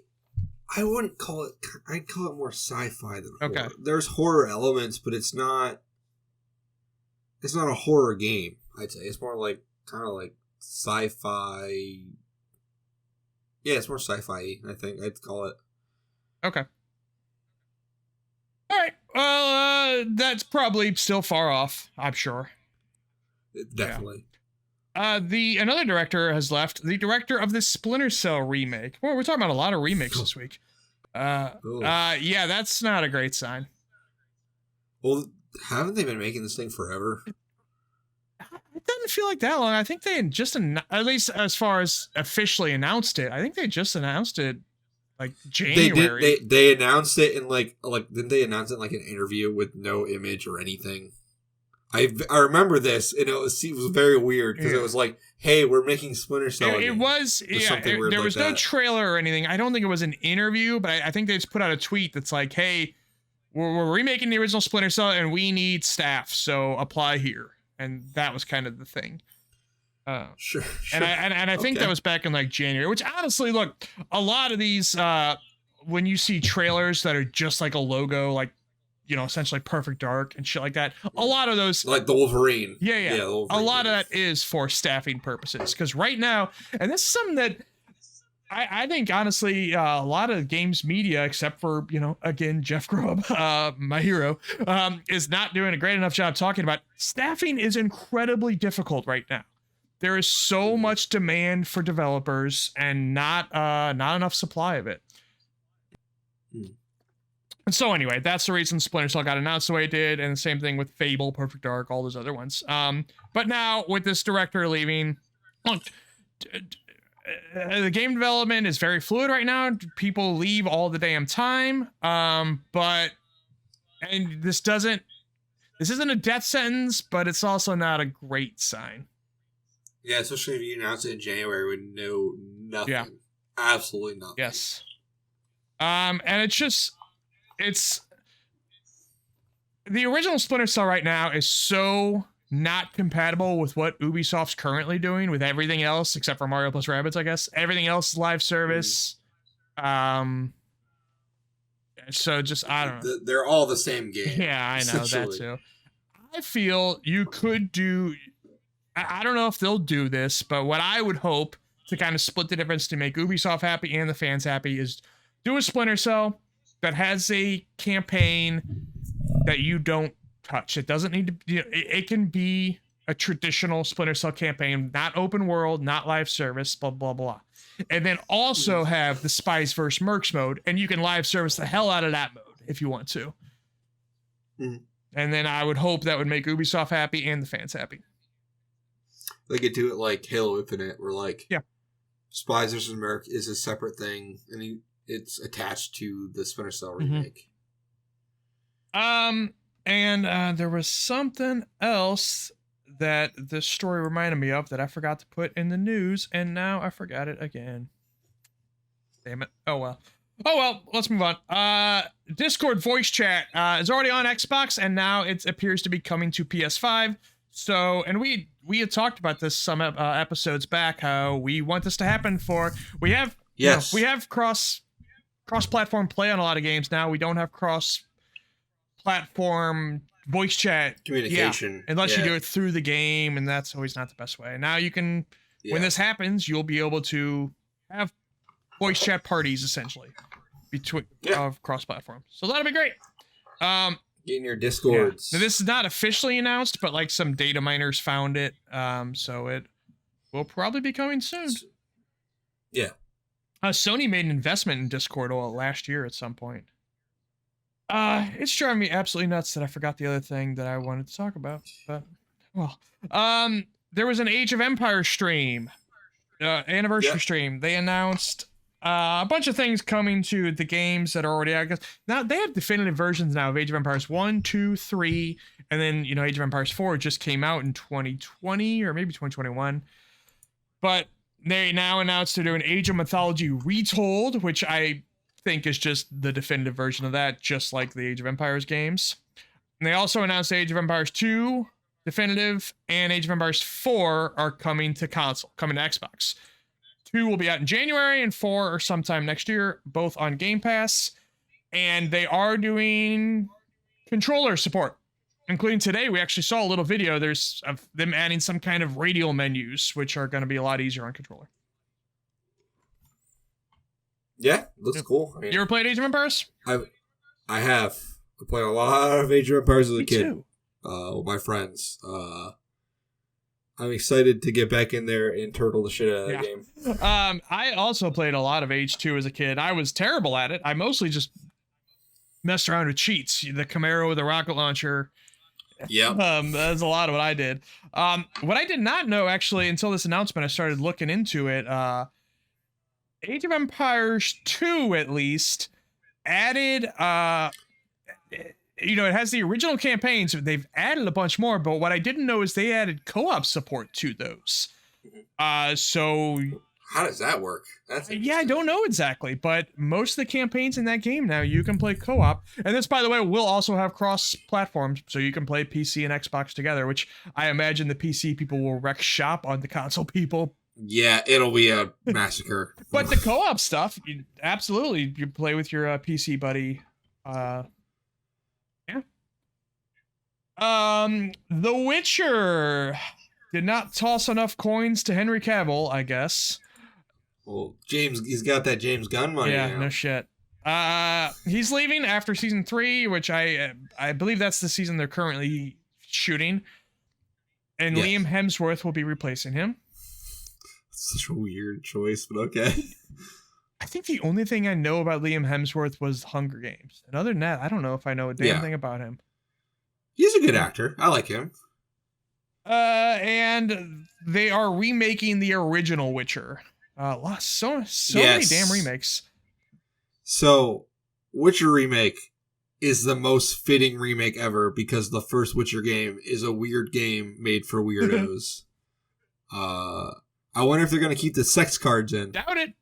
wouldn't call it, I'd call it more sci-fi than horror. Okay. There's horror elements, but it's not a horror game, I'd say. It's more like, kind of like sci-fi. Yeah, it's more sci-fi, I think I'd call it. Okay. All right. Well, that's probably still far off, I'm sure. Definitely. Yeah. Another director has left. The director of the Splinter Cell remake. Well, we're talking about a lot of remakes this week. Yeah, that's not a great sign. Well, haven't they been making this thing forever? It doesn't feel like that long. I think they just, at least as far as officially announced it, I think they just announced it like January. They announced it in like didn't they announce it in like an interview with no image or anything? I remember this, and it was very weird because it was like, hey, we're making Splinter Cell. It was, yeah. There was no trailer or anything. I don't think it was an interview, but I think they just put out a tweet that's like, hey, we're remaking the original Splinter Cell and we need staff, so apply here. And that was kind of the thing. Sure. And I think that was back in like January, which honestly, look, a lot of these, when you see trailers that are just like a logo, like, you know, essentially Perfect Dark and shit like that, a lot of those, like the Wolverine. Yeah. The Wolverine a lot of that is for staffing purposes. Because right now, and this is something that I think, honestly, a lot of games media, except for, you know, again, Jeff Grubb, my hero, is not doing a great enough job talking about. Staffing is incredibly difficult right now. There is so much demand for developers and not enough supply of it. And so anyway, that's the reason Splinter Cell got announced the way it did, and the same thing with Fable, Perfect Dark, all those other ones. But now with this director leaving, look, the game development is very fluid right now. People leave all the damn time. But this isn't a death sentence, but it's also not a great sign. Yeah, especially if you announce it in January with no nothing. Yeah. Absolutely nothing. Yes. And it's the original Splinter Cell right now is so not compatible with what Ubisoft's currently doing with everything else except for Mario plus Rabbids, I guess. Everything else is live service. So just, I don't know. They're all the same game. Yeah, I know that too. I feel you could do, I don't know if they'll do this, but what I would hope to kind of split the difference to make Ubisoft happy and the fans happy is do a Splinter Cell that has a campaign that you don't touch. It doesn't need to be, it can be a traditional Splinter Cell campaign, not open world, not live service, blah, blah, blah. And then also have the Spies vs. Mercs mode, and you can live service the hell out of that mode if you want to. And then I would hope that would make Ubisoft happy and the fans happy. They could do it like Halo Infinite, where like Spies vs. Merc is a separate thing, and it's attached to the Splinter Cell remake. And there was something else that this story reminded me of that I forgot to put in the news, and now I forgot it again. Damn it. Oh well, let's move on. Discord voice chat is already on Xbox, and now it appears to be coming to PS5. So, and we had talked about this some episodes back, how we want this to happen we have cross-platform play on a lot of games now. We don't have cross-platform voice chat communication, unless you do it through the game, and that's always not the best way. Now you can, when this happens, you'll be able to have voice chat parties essentially between of cross-platform. So that'll be great. Get in your Discords. Now, this is not officially announced, but like some data miners found it, so it will probably be coming soon. Yeah. Sony made an investment in Discord last year at some point. It's driving me absolutely nuts that I forgot the other thing that I wanted to talk about. But Well, there was an Age of Empires stream, anniversary stream. They announced a bunch of things coming to the games that are already out. I guess now they have definitive versions now of Age of Empires 1, 2, 3, and then Age of Empires 4 just came out in 2020 or maybe 2021. But they now announced they're doing Age of Mythology Retold, which I think is just the definitive version of that, just like the Age of Empires games. And they also announced Age of Empires 2 definitive and Age of Empires 4 are coming to console, coming to Xbox. 2 will be out in January and 4 are sometime next year, both on Game Pass. And they are doing controller support, including today. We actually saw a little video. There's of them adding some kind of radial menus, which are going to be a lot easier on controller. Yeah, looks cool. I mean, you ever played Age of Empires? I have. I played a lot of Age of Empires as a kid. Too. With my friends. I'm excited to get back in there and turtle the shit out of that game. I also played a lot of Age 2 as a kid. I was terrible at it. I mostly just messed around with cheats. The Camaro with the rocket launcher. Yeah. That's a lot of what I did. What I did not know, actually, until this announcement, I started looking into it. Age of Empires 2, at least, added... it has the original campaigns. They've added a bunch more, but what I didn't know is they added co-op support to those. So how does that work? I don't know exactly, but most of the campaigns in that game now you can play co-op. And this, by the way, will also have cross-platforms, so you can play PC and Xbox together, which I imagine the PC people will wreck shop on the console people. Yeah, it'll be a massacre. But the co-op stuff, absolutely, you play with your PC buddy. The Witcher did not toss enough coins to Henry Cavill, I guess. Well, he's got that James Gunn money. Yeah, now. No shit. He's leaving after season 3, which I believe that's the season they're currently shooting. And yes. Liam Hemsworth will be replacing him. Such a weird choice, but okay. I think the only thing I know about Liam Hemsworth was Hunger Games. And other than that, I don't know if I know a damn thing about him. He's a good actor. I like him. And they are remaking the original Witcher. So many damn remakes. So, Witcher remake is the most fitting remake ever because the first Witcher game is a weird game made for weirdos. I wonder if they're going to keep the sex cards in. Doubt it.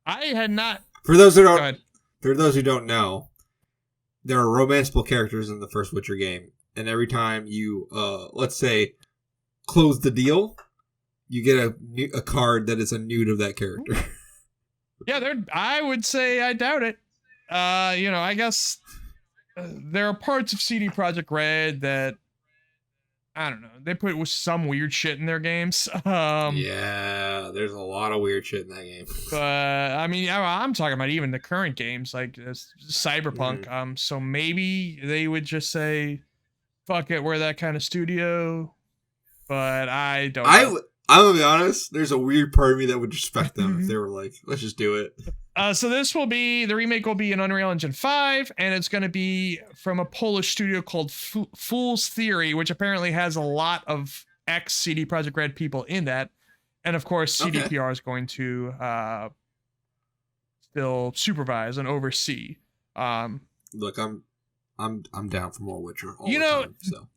I had not. For those who don't know, there are romanceable characters in the first Witcher game, and every time you, let's say, close the deal, you get a card that is a nude of that character. Yeah, I would say I doubt it. I guess there are parts of CD Projekt Red that, I don't know, they put some weird shit in their games. Yeah, there's a lot of weird shit in that game. But I mean, I'm talking about even the current games like Cyberpunk. Mm-hmm. So maybe they would just say, "Fuck it, we're that kind of studio." But I don't. I'm gonna be honest. There's a weird part of me that would respect them if they were like, "Let's just do it." So the remake will be in Unreal Engine 5, and it's going to be from a Polish studio called Fool's Theory, which apparently has a lot of ex-CD Projekt Red people in that. And of course, CDPR is going to still supervise and oversee. Look, I'm down for more Witcher all the time, so.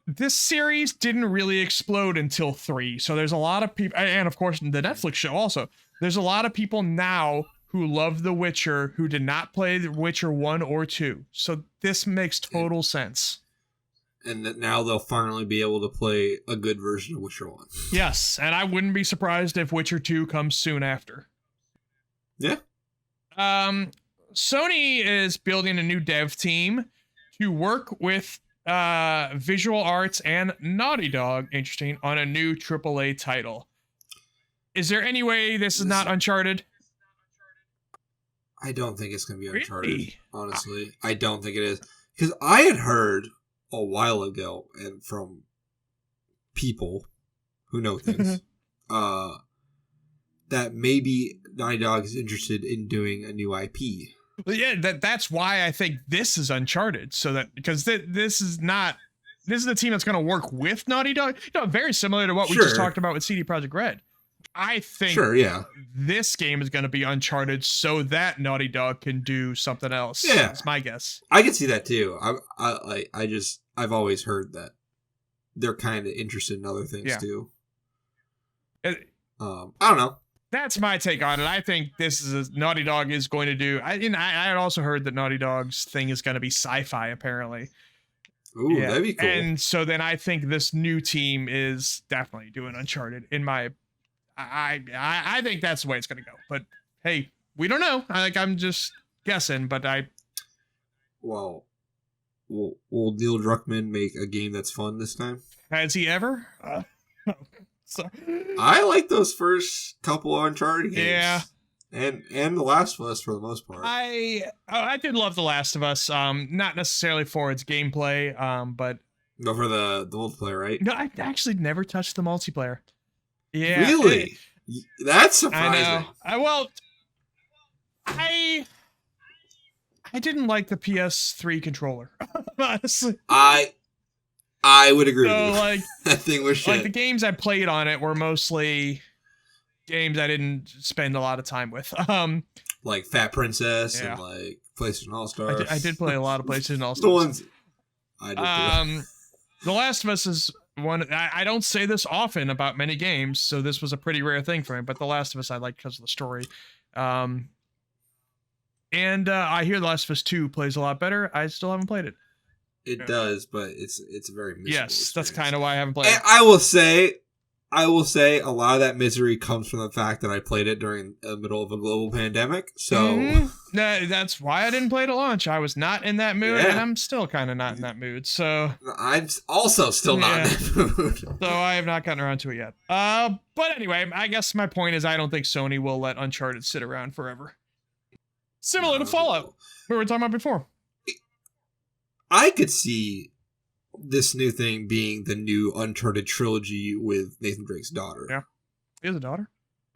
This series didn't really explode until 3, so there's a lot of people, and of course the Netflix show also, there's a lot of people now who love The Witcher who did not play The Witcher 1 or 2. So this makes total sense. And that now they'll finally be able to play a good version of Witcher 1. Yes, and I wouldn't be surprised if Witcher 2 comes soon after. Yeah. Sony is building a new dev team to work with Visual Arts and Naughty Dog, interesting, on a new AAA title. Is there any way this is not Uncharted? I don't think it's going to be Uncharted, really? Honestly. I don't think it is. Because I had heard a while ago, and from people who know things, that maybe Naughty Dog is interested in doing a new IP. Well, yeah, that's why I think this is Uncharted. So that because this is not this is the team that's going to work with Naughty Dog. Very similar to what we just talked about with CD Projekt Red. I think this game is going to be Uncharted so that Naughty Dog can do something else. Yeah, that's my guess. I can see that too. I've always heard that they're kind of interested in other things too. I don't know. That's my take on it. I think this is Naughty Dog is going to do. I had also heard that Naughty Dog's thing is going to be sci-fi, apparently. Ooh, that'd be cool. And so then I think this new team is definitely doing Uncharted. I think that's the way it's going to go. But hey, we don't know. I'm just guessing. But well, will Neil Druckmann make a game that's fun this time? Has he ever? So. I like those first couple of Uncharted games. Yeah. And The Last of Us for the most part. I did love The Last of Us. Not necessarily for its gameplay, but no, for the multiplayer, right? No, I actually never touched the multiplayer. Yeah. Really? That's surprising. I know. I didn't like the PS3 controller. Honestly. I would agree with you. Like, that thing was shit. Like, the games I played on it were mostly games I didn't spend a lot of time with. Like Fat Princess and like PlayStation All-Stars. I did play a lot of PlayStation All-Stars. The ones I did. The Last of Us is one. I don't say this often about many games, so this was a pretty rare thing for me. But The Last of Us I like because of the story. And I hear The Last of Us 2 plays a lot better. I still haven't played it. It does, but it's a very miserable experience. That's kind of why I haven't played it. I will say a lot of that misery comes from the fact that I played it during the middle of a global pandemic. So that's why I didn't play it at launch. I was not in that mood, and I'm still kind of not in that mood. So I'm also still not in that mood. So I have not gotten around to it yet. But anyway, I guess my point is I don't think Sony will let Uncharted sit around forever. Similar to Fallout, we were talking about before. I could see this new thing being the new Uncharted trilogy with Nathan Drake's daughter. Yeah. He has a daughter?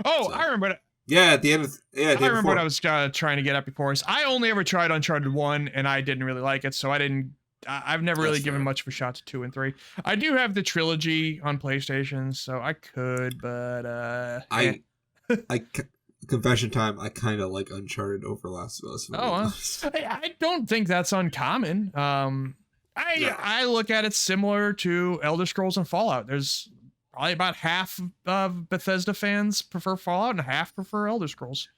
Oh, so, I remember it. Yeah, at the end of... Yeah, I remember what I was trying to get at before. I only ever tried Uncharted 1, and I didn't really like it, so I've never really given much of a shot to 2 and 3. I do have the trilogy on PlayStation, so I could, but... Confession time, I kind of like Uncharted over Last of Us. I don't think that's uncommon. I look at it similar to Elder Scrolls and Fallout. There's probably about half of Bethesda fans prefer Fallout and half prefer Elder Scrolls.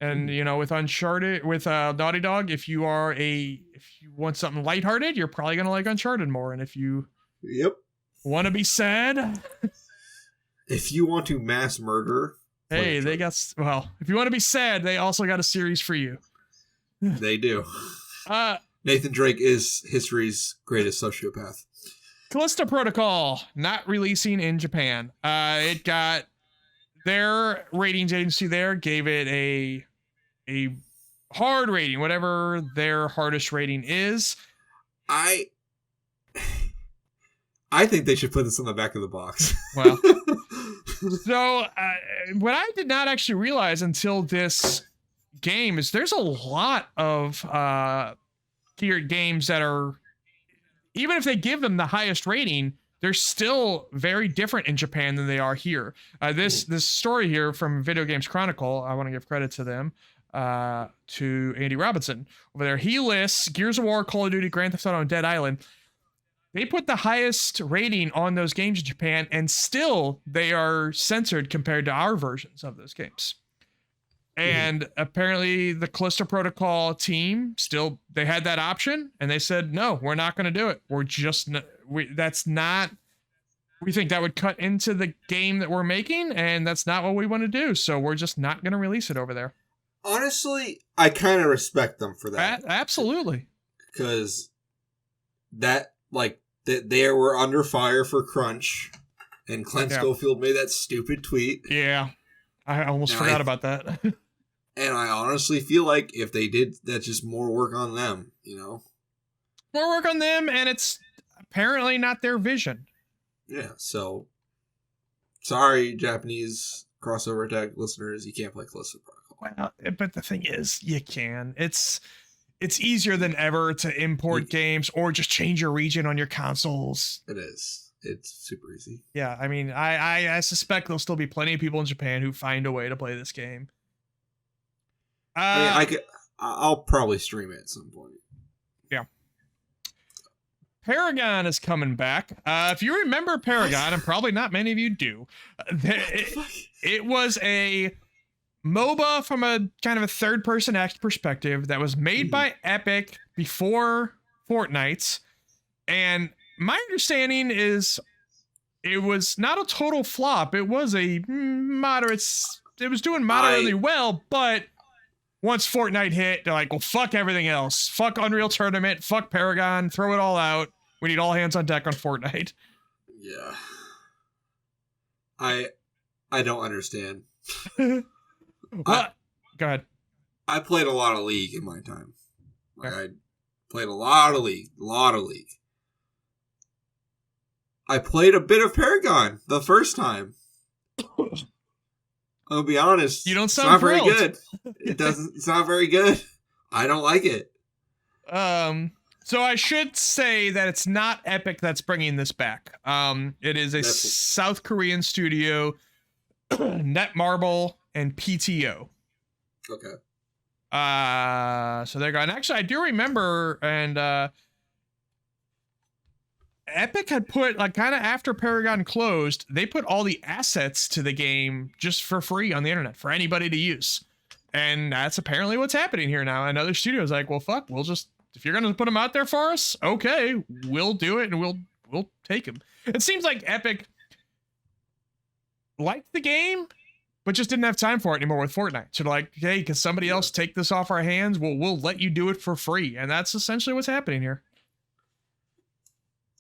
And with Uncharted, with Naughty Dog, if you want something lighthearted, you're probably gonna like Uncharted more. And if you want to be sad, if you want to mass murder. Hey, they got... Well, if you want to be sad, they also got a series for you. They do. Nathan Drake is history's greatest sociopath. Callisto Protocol, not releasing in Japan. It got... Their ratings agency there gave it a hard rating, whatever their hardest rating is. I think they should put this on the back of the box. Well... So, what I did not actually realize until this game is there's a lot of tiered games that are, even if they give them the highest rating, they're still very different in Japan than they are here. This story here from Video Games Chronicle, I want to give credit to them, to Andy Robinson over there. He lists Gears of War, Call of Duty, Grand Theft Auto, and Dead Island. They put the highest rating on those games in Japan, and still they are censored compared to our versions of those games. And apparently the Callisto Protocol team they had that option, and they said, no, we're not going to do it. We're just, we think that would cut into the game that we're making, and that's not what we want to do. So we're just not going to release it over there. Honestly, I kind of respect them for that. Absolutely. Because they were under fire for crunch, and Clint Schofield made that stupid tweet. Yeah, I almost forgot about that. And I honestly feel like if they did, that's just more work on them, More work on them, and it's apparently not their vision. Yeah, so sorry, Japanese crossover attack listeners, you can't play Callisto Protocol. Well, but the thing is, you can. It's it's easier than ever to import games or just change your region on your consoles. It is. It's super easy. Yeah, I mean, I suspect there'll still be plenty of people in Japan who find a way to play this game. I'll probably stream it at some point. Yeah. Paragon is coming back. If you remember Paragon, and probably not many of you do, it was a MOBA from a kind of a third-person act perspective that was made by Epic before Fortnite, and my understanding is it was not a total flop. It was a moderate. It was doing moderately well, but once Fortnite hit, they're like, well, fuck everything else. Fuck Unreal Tournament. Fuck Paragon. Throw it all out. We need all hands on deck on Fortnite. Yeah. I don't understand. What? Go ahead. I played a lot of League in my time. Like, I played a lot of League. I played a bit of Paragon the first time. I'll be honest. You don't sound very good. It's not very good. I don't like it. So I should say that it's not Epic that's bringing this back. It is a South Korean studio, Netmarble and PTO. Okay. So they're going. Actually, I do remember, and Epic had put, like, kind of after Paragon closed, they put all the assets to the game just for free on the internet for anybody to use. And that's apparently what's happening here now. And other studios like, well, fuck, we'll just, if you're going to put them out there for us, okay, we'll do it and we'll take them. It seems like Epic liked the game, but just didn't have time for it anymore with Fortnite. So they're like, hey, can somebody else take this off our hands? We'll let you do it for free. And that's essentially what's happening here.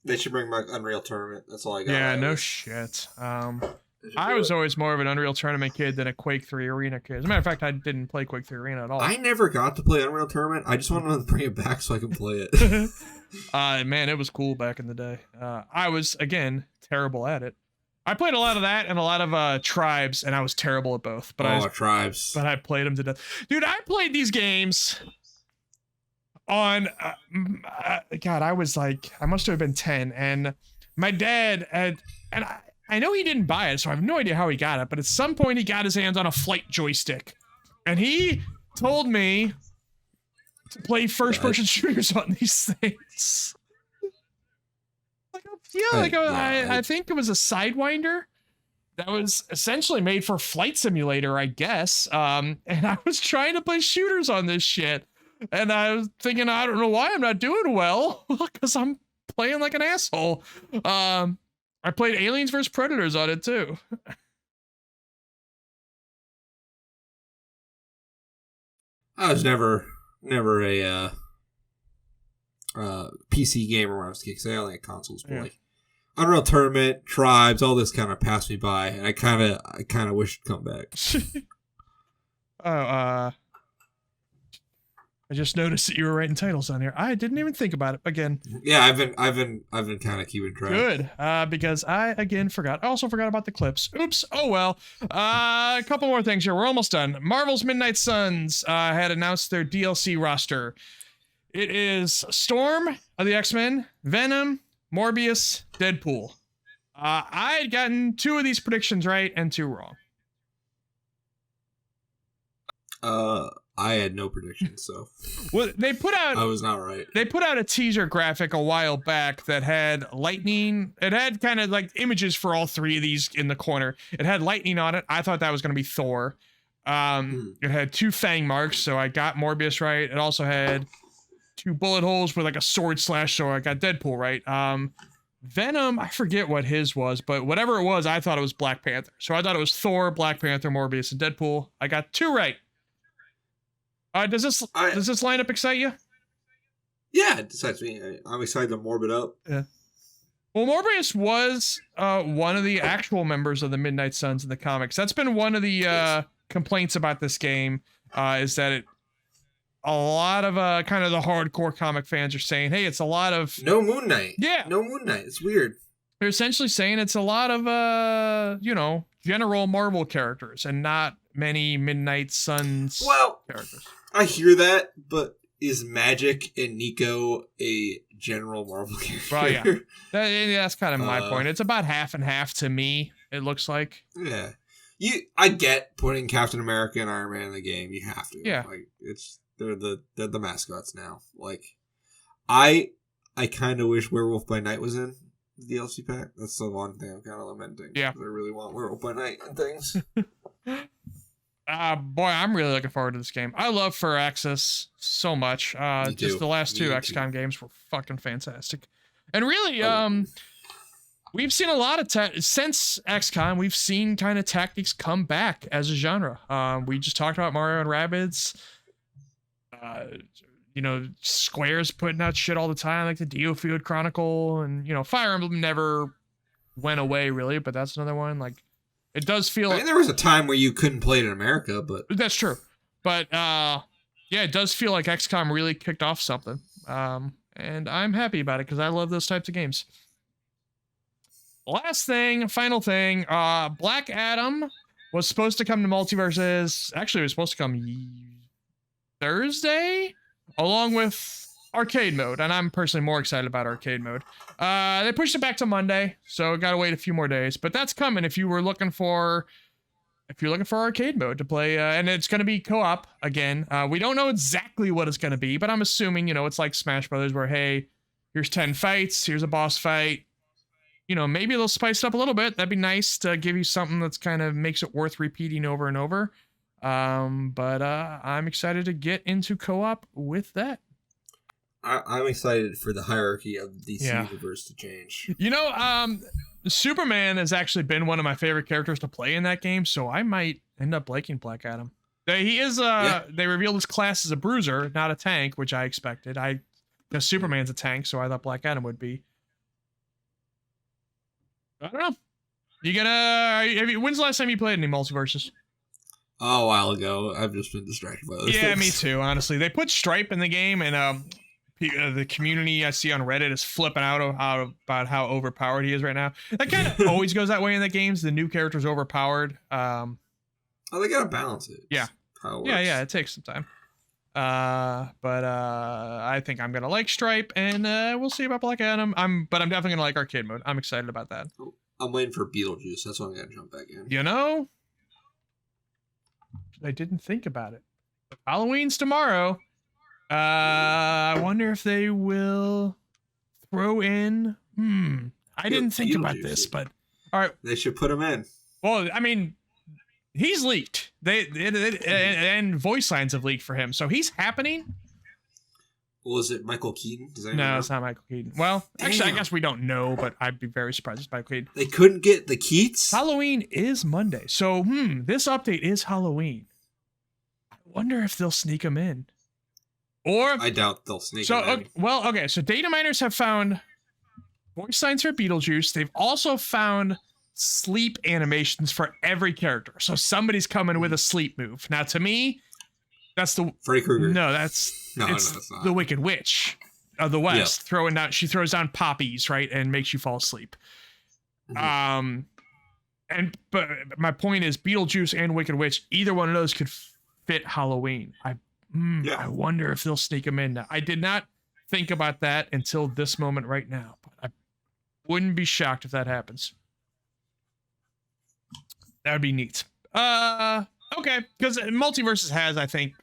They should bring back Unreal Tournament. That's all I got. Yeah, no shit. I was always more of an Unreal Tournament kid than a Quake 3 Arena kid. As a matter of fact, I didn't play Quake 3 Arena at all. I never got to play Unreal Tournament. I just wanted to bring it back so I can play it. Man, it was cool back in the day. I was, again, terrible at it. I played a lot of that and a lot of Tribes, and I was terrible at both. But Tribes. But I played them to death. Dude, I played these games on God, I was like, I must have been 10, and my dad had, and I know he didn't buy it, so I have no idea how he got it, but at some point he got his hands on a flight joystick, and he told me to play first-person shooters on these things. I think it was a Sidewinder that was essentially made for Flight Simulator, I guess, and I was trying to play shooters on this shit. And I was thinking, I don't know why I'm not doing well, because I'm playing like an asshole. I played Aliens vs. Predators on it, too. I was never a PC gamer when I was a kid, because I only had consoles. But like Unreal Tournament, Tribes, all this kind of passed me by, and I kind of wish it'd come back. I just noticed that you were writing titles on here. I didn't even think about it again. Yeah, I've been kind of keeping track. Good, because I again forgot. I also forgot about the clips. Oops. Oh well. A couple more things here. We're almost done. Marvel's Midnight Suns had announced their DLC roster. It is Storm of the X-Men, Venom, Morbius, Deadpool. I had gotten 2 of these predictions right and 2 wrong. I had no predictions, so well, they put out. I was not right. They put out a teaser graphic a while back that had lightning. It had kind of like images for all 3 of these in the corner. It had lightning on it. I thought that was going to be Thor. It had 2 fang marks, so I got Morbius right. It also had 2 bullet holes with like a sword slash, so I got Deadpool right. Venom, I forget what his was, but whatever it was, I thought it was Black Panther. So I thought it was Thor, Black Panther, Morbius, and Deadpool. I got 2 right. Does this lineup excite you? Yeah, it excites me. I'm excited to morbid up. Yeah. Well, Morbius was one of the actual members of the Midnight Suns in the comics. That's been one of the complaints about this game, is that a lot of kind of the hardcore comic fans are saying, hey, it's a lot of... No Moon Knight. Yeah. No Moon Knight. It's weird. They're essentially saying it's a lot of, general Marvel characters and not many Midnight Suns characters. I hear that, but is Magic and Nico a general Marvel character? Well, yeah. That's kind of my point. It's about half and half to me, it looks like. Yeah. I get putting Captain America and Iron Man in the game. You have to. Yeah. Like, they're the mascots now. Like, I kind of wish Werewolf by Night was in the DLC pack. That's the one thing I'm kind of lamenting. Yeah. I really want Werewolf by Night and things. Boy, I'm really looking forward to this game. I love Firaxis so much. Just the last two XCOM games were fucking fantastic. And really, we've seen a lot of since XCOM, we've seen kind of tactics come back as a genre. We just talked about Mario and Rabbids. Square's putting out shit all the time, like the Geofield Chronicle, and Fire Emblem never went away really, but that's another one. Like, it does feel. I mean, there was a time where you couldn't play it in America, but that's true. But it does feel like XCOM really kicked off something, and I'm happy about it because I love those types of games. Final thing. Black Adam was supposed to come to Multiverses. Actually, it was supposed to come Thursday, along with arcade mode, and I'm personally more excited about arcade mode. They pushed it back to Monday, so gotta wait a few more days, but that's coming if you're looking for arcade mode to play, and it's gonna be co-op again. We don't know exactly what it's gonna be, but I'm assuming, it's like Smash Brothers where, hey, here's 10 fights, here's a boss fight. Maybe they'll spice it up a little bit. That'd be nice to give you something that's kind of makes it worth repeating over and over. But I'm excited to get into co-op with that. I'm excited for the hierarchy of the DC universe to change. Superman has actually been one of my favorite characters to play in that game, so I might end up liking Black Adam. He is They revealed his class as a bruiser, not a tank, which I expected. Because Superman's a tank, so I thought Black Adam would be. I don't know. When's the last time you played any Multiverses? Oh, a while ago. I've just been distracted by other things. Yeah, me too, honestly. They put Stripe in the game, and the community I see on Reddit is flipping out about how overpowered he is right now. That kind of always goes that way in the games. The new character's overpowered. They gotta balance it. Yeah. How it works. Yeah, it takes some time. But I think I'm gonna like Stripe, and we'll see about Black Adam. But I'm definitely gonna like arcade mode. I'm excited about that. I'm waiting for Beetlejuice. That's why I'm gonna jump back in. I didn't think about it. Halloween's tomorrow. I wonder if they will throw in. I didn't think about this, but all right. They should put him in. Well, I mean, he's leaked. And voice lines have leaked for him, so he's happening. Was it Michael Keaton? No, it's not Michael Keaton. Well, actually, I guess we don't know, but I'd be very surprised if it's Michael Keaton. They couldn't get the Keats? Halloween is Monday, so this update is Halloween. I wonder if they'll sneak him in. Or I doubt they'll sneak him in. Okay, so data miners have found voice signs for Beetlejuice. They've also found sleep animations for every character. So somebody's coming with a sleep move. Now, to me, that's the Freddy Krueger. No, it's not. The Wicked Witch of the West. Yep. She throws down poppies, right, and makes you fall asleep. But my point is, Beetlejuice and Wicked Witch, either one of those could fit Halloween. I wonder if they'll sneak them in now. I did not think about that until this moment right now, but I wouldn't be shocked if that happens. That would be neat. Okay, because Multiverses has, I think,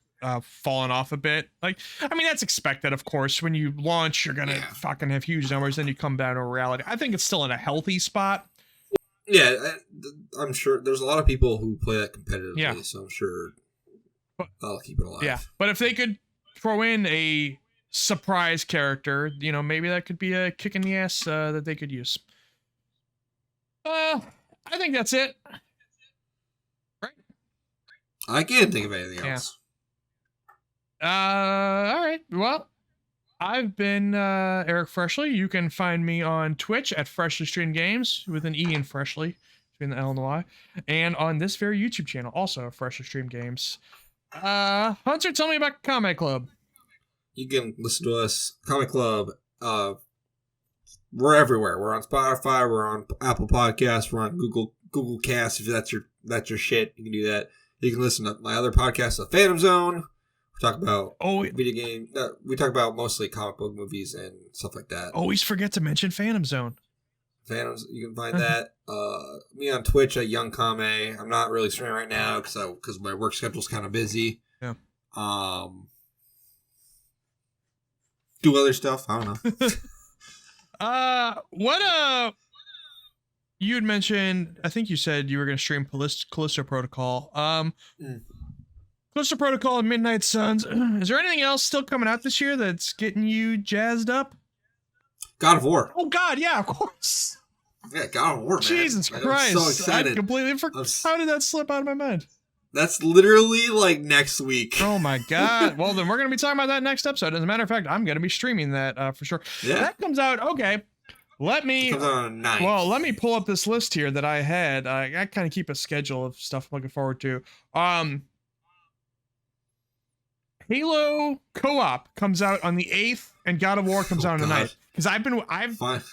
fallen off a bit. Like, I mean, that's expected, of course. When you launch, you're gonna fucking have huge numbers, then you come down to reality. I think it's still in a healthy spot. Yeah, I'm sure there's a lot of people who play that competitively, so I'm sure I'll keep it alive. Yeah, but if they could throw in a surprise character, maybe that could be a kick in the ass that they could use. I think that's it. Right? I can't think of anything else. All right. Well, I've been Eric Freshley. You can find me on Twitch at Freshly Stream Games with an E in Freshly between the L and the Y, and on this very YouTube channel, also Freshly Stream Games. Hunter, tell me about Comic Club. You can listen to us, Comic Club. We're everywhere. We're on Spotify. We're on Apple Podcasts. We're on Google Cast. If that's your shit, you can do that. You can listen to my other podcast, The Phantom Zone, talk about Oh, video game. We talk about mostly comic book movies and stuff like that. always forget to mention Phantom Zone. Phantoms, you can find that. Me on Twitch at Young Kame. I'm not really streaming right now because my work schedule's kind of busy. Yeah. Do other stuff. I don't know. You had mentioned, I think you said you were going to stream Callisto Protocol. Callisto Protocol and Midnight Suns. Is there anything else still coming out this year that's getting you jazzed up? God of War. Oh God, yeah, of course. Yeah, God of War, man. Jesus Christ. I'm so excited. I completely forgot. How did that slip out of my mind? That's literally like next week. Oh my God. Well, then we're going to be talking about that next episode. As a matter of fact, I'm going to be streaming that for sure. Yeah. That comes out. Okay. It comes out on 9th. Well, let me pull up this list here that I had. I kind of keep a schedule of stuff I'm looking forward to. Halo Co-op comes out on the 8th, and God of War comes out on the 9th. Because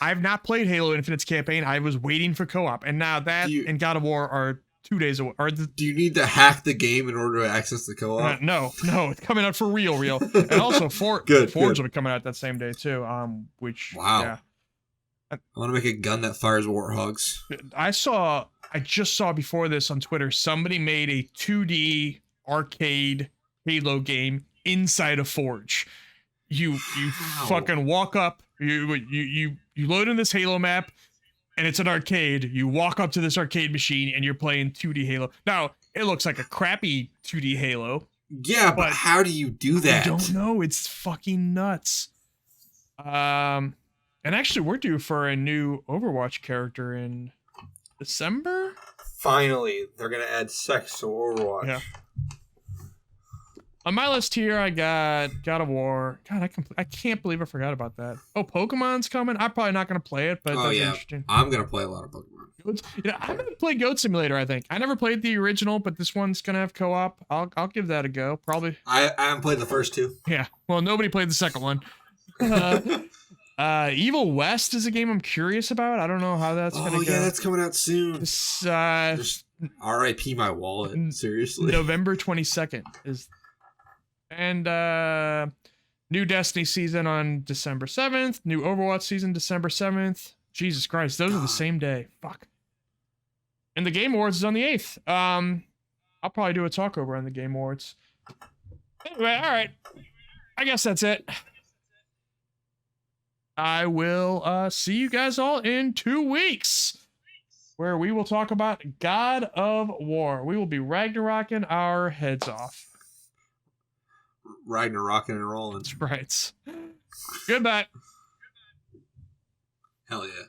I've not played Halo Infinite's campaign. I was waiting for Co-op, and now that and God of War are 2 days away. Do you need to hack the game in order to access the co-op? No, it's coming out for real. And also Forge will be coming out that same day too. Which wow. Yeah. I want to make a gun that fires warthogs. I just saw before this on Twitter, somebody made a 2D arcade Halo game inside of Forge. You fucking walk up, you load in this Halo map, and it's an arcade. You walk up to this arcade machine and you're playing 2D Halo. Now, it looks like a crappy 2D Halo. Yeah, but how do you do that? I don't know. It's fucking nuts. And actually, we're due for a new Overwatch character in December. Finally, they're gonna add sex to Overwatch. Yeah. On my list here, I got God of War. God, I can't believe I forgot about that. Oh, Pokemon's coming. I'm probably not gonna play it, but that's interesting. I'm gonna play a lot of Pokemon. I'm gonna play Goat Simulator. I think I never played the original, but this one's gonna have co-op. I'll give that a go. Probably. I haven't played the first two. Yeah. Well, nobody played the second one. Evil West is a game I'm curious about. I don't know how that's gonna go. Oh yeah, that's coming out soon. Just R.I.P. my wallet. Seriously. November 22nd is, and new Destiny season on December 7th. New Overwatch season December 7th. Jesus Christ, those are the same day. Fuck. And the Game Awards is on the 8th. I'll probably do a talkover on the Game Awards. Anyway, all right. I guess that's it. I will see you guys all in 2 weeks, where we will talk about God of War. We will be Ragnaroking our heads off. Ragnaroking and rolling. That's right. Goodbye. Hell yeah.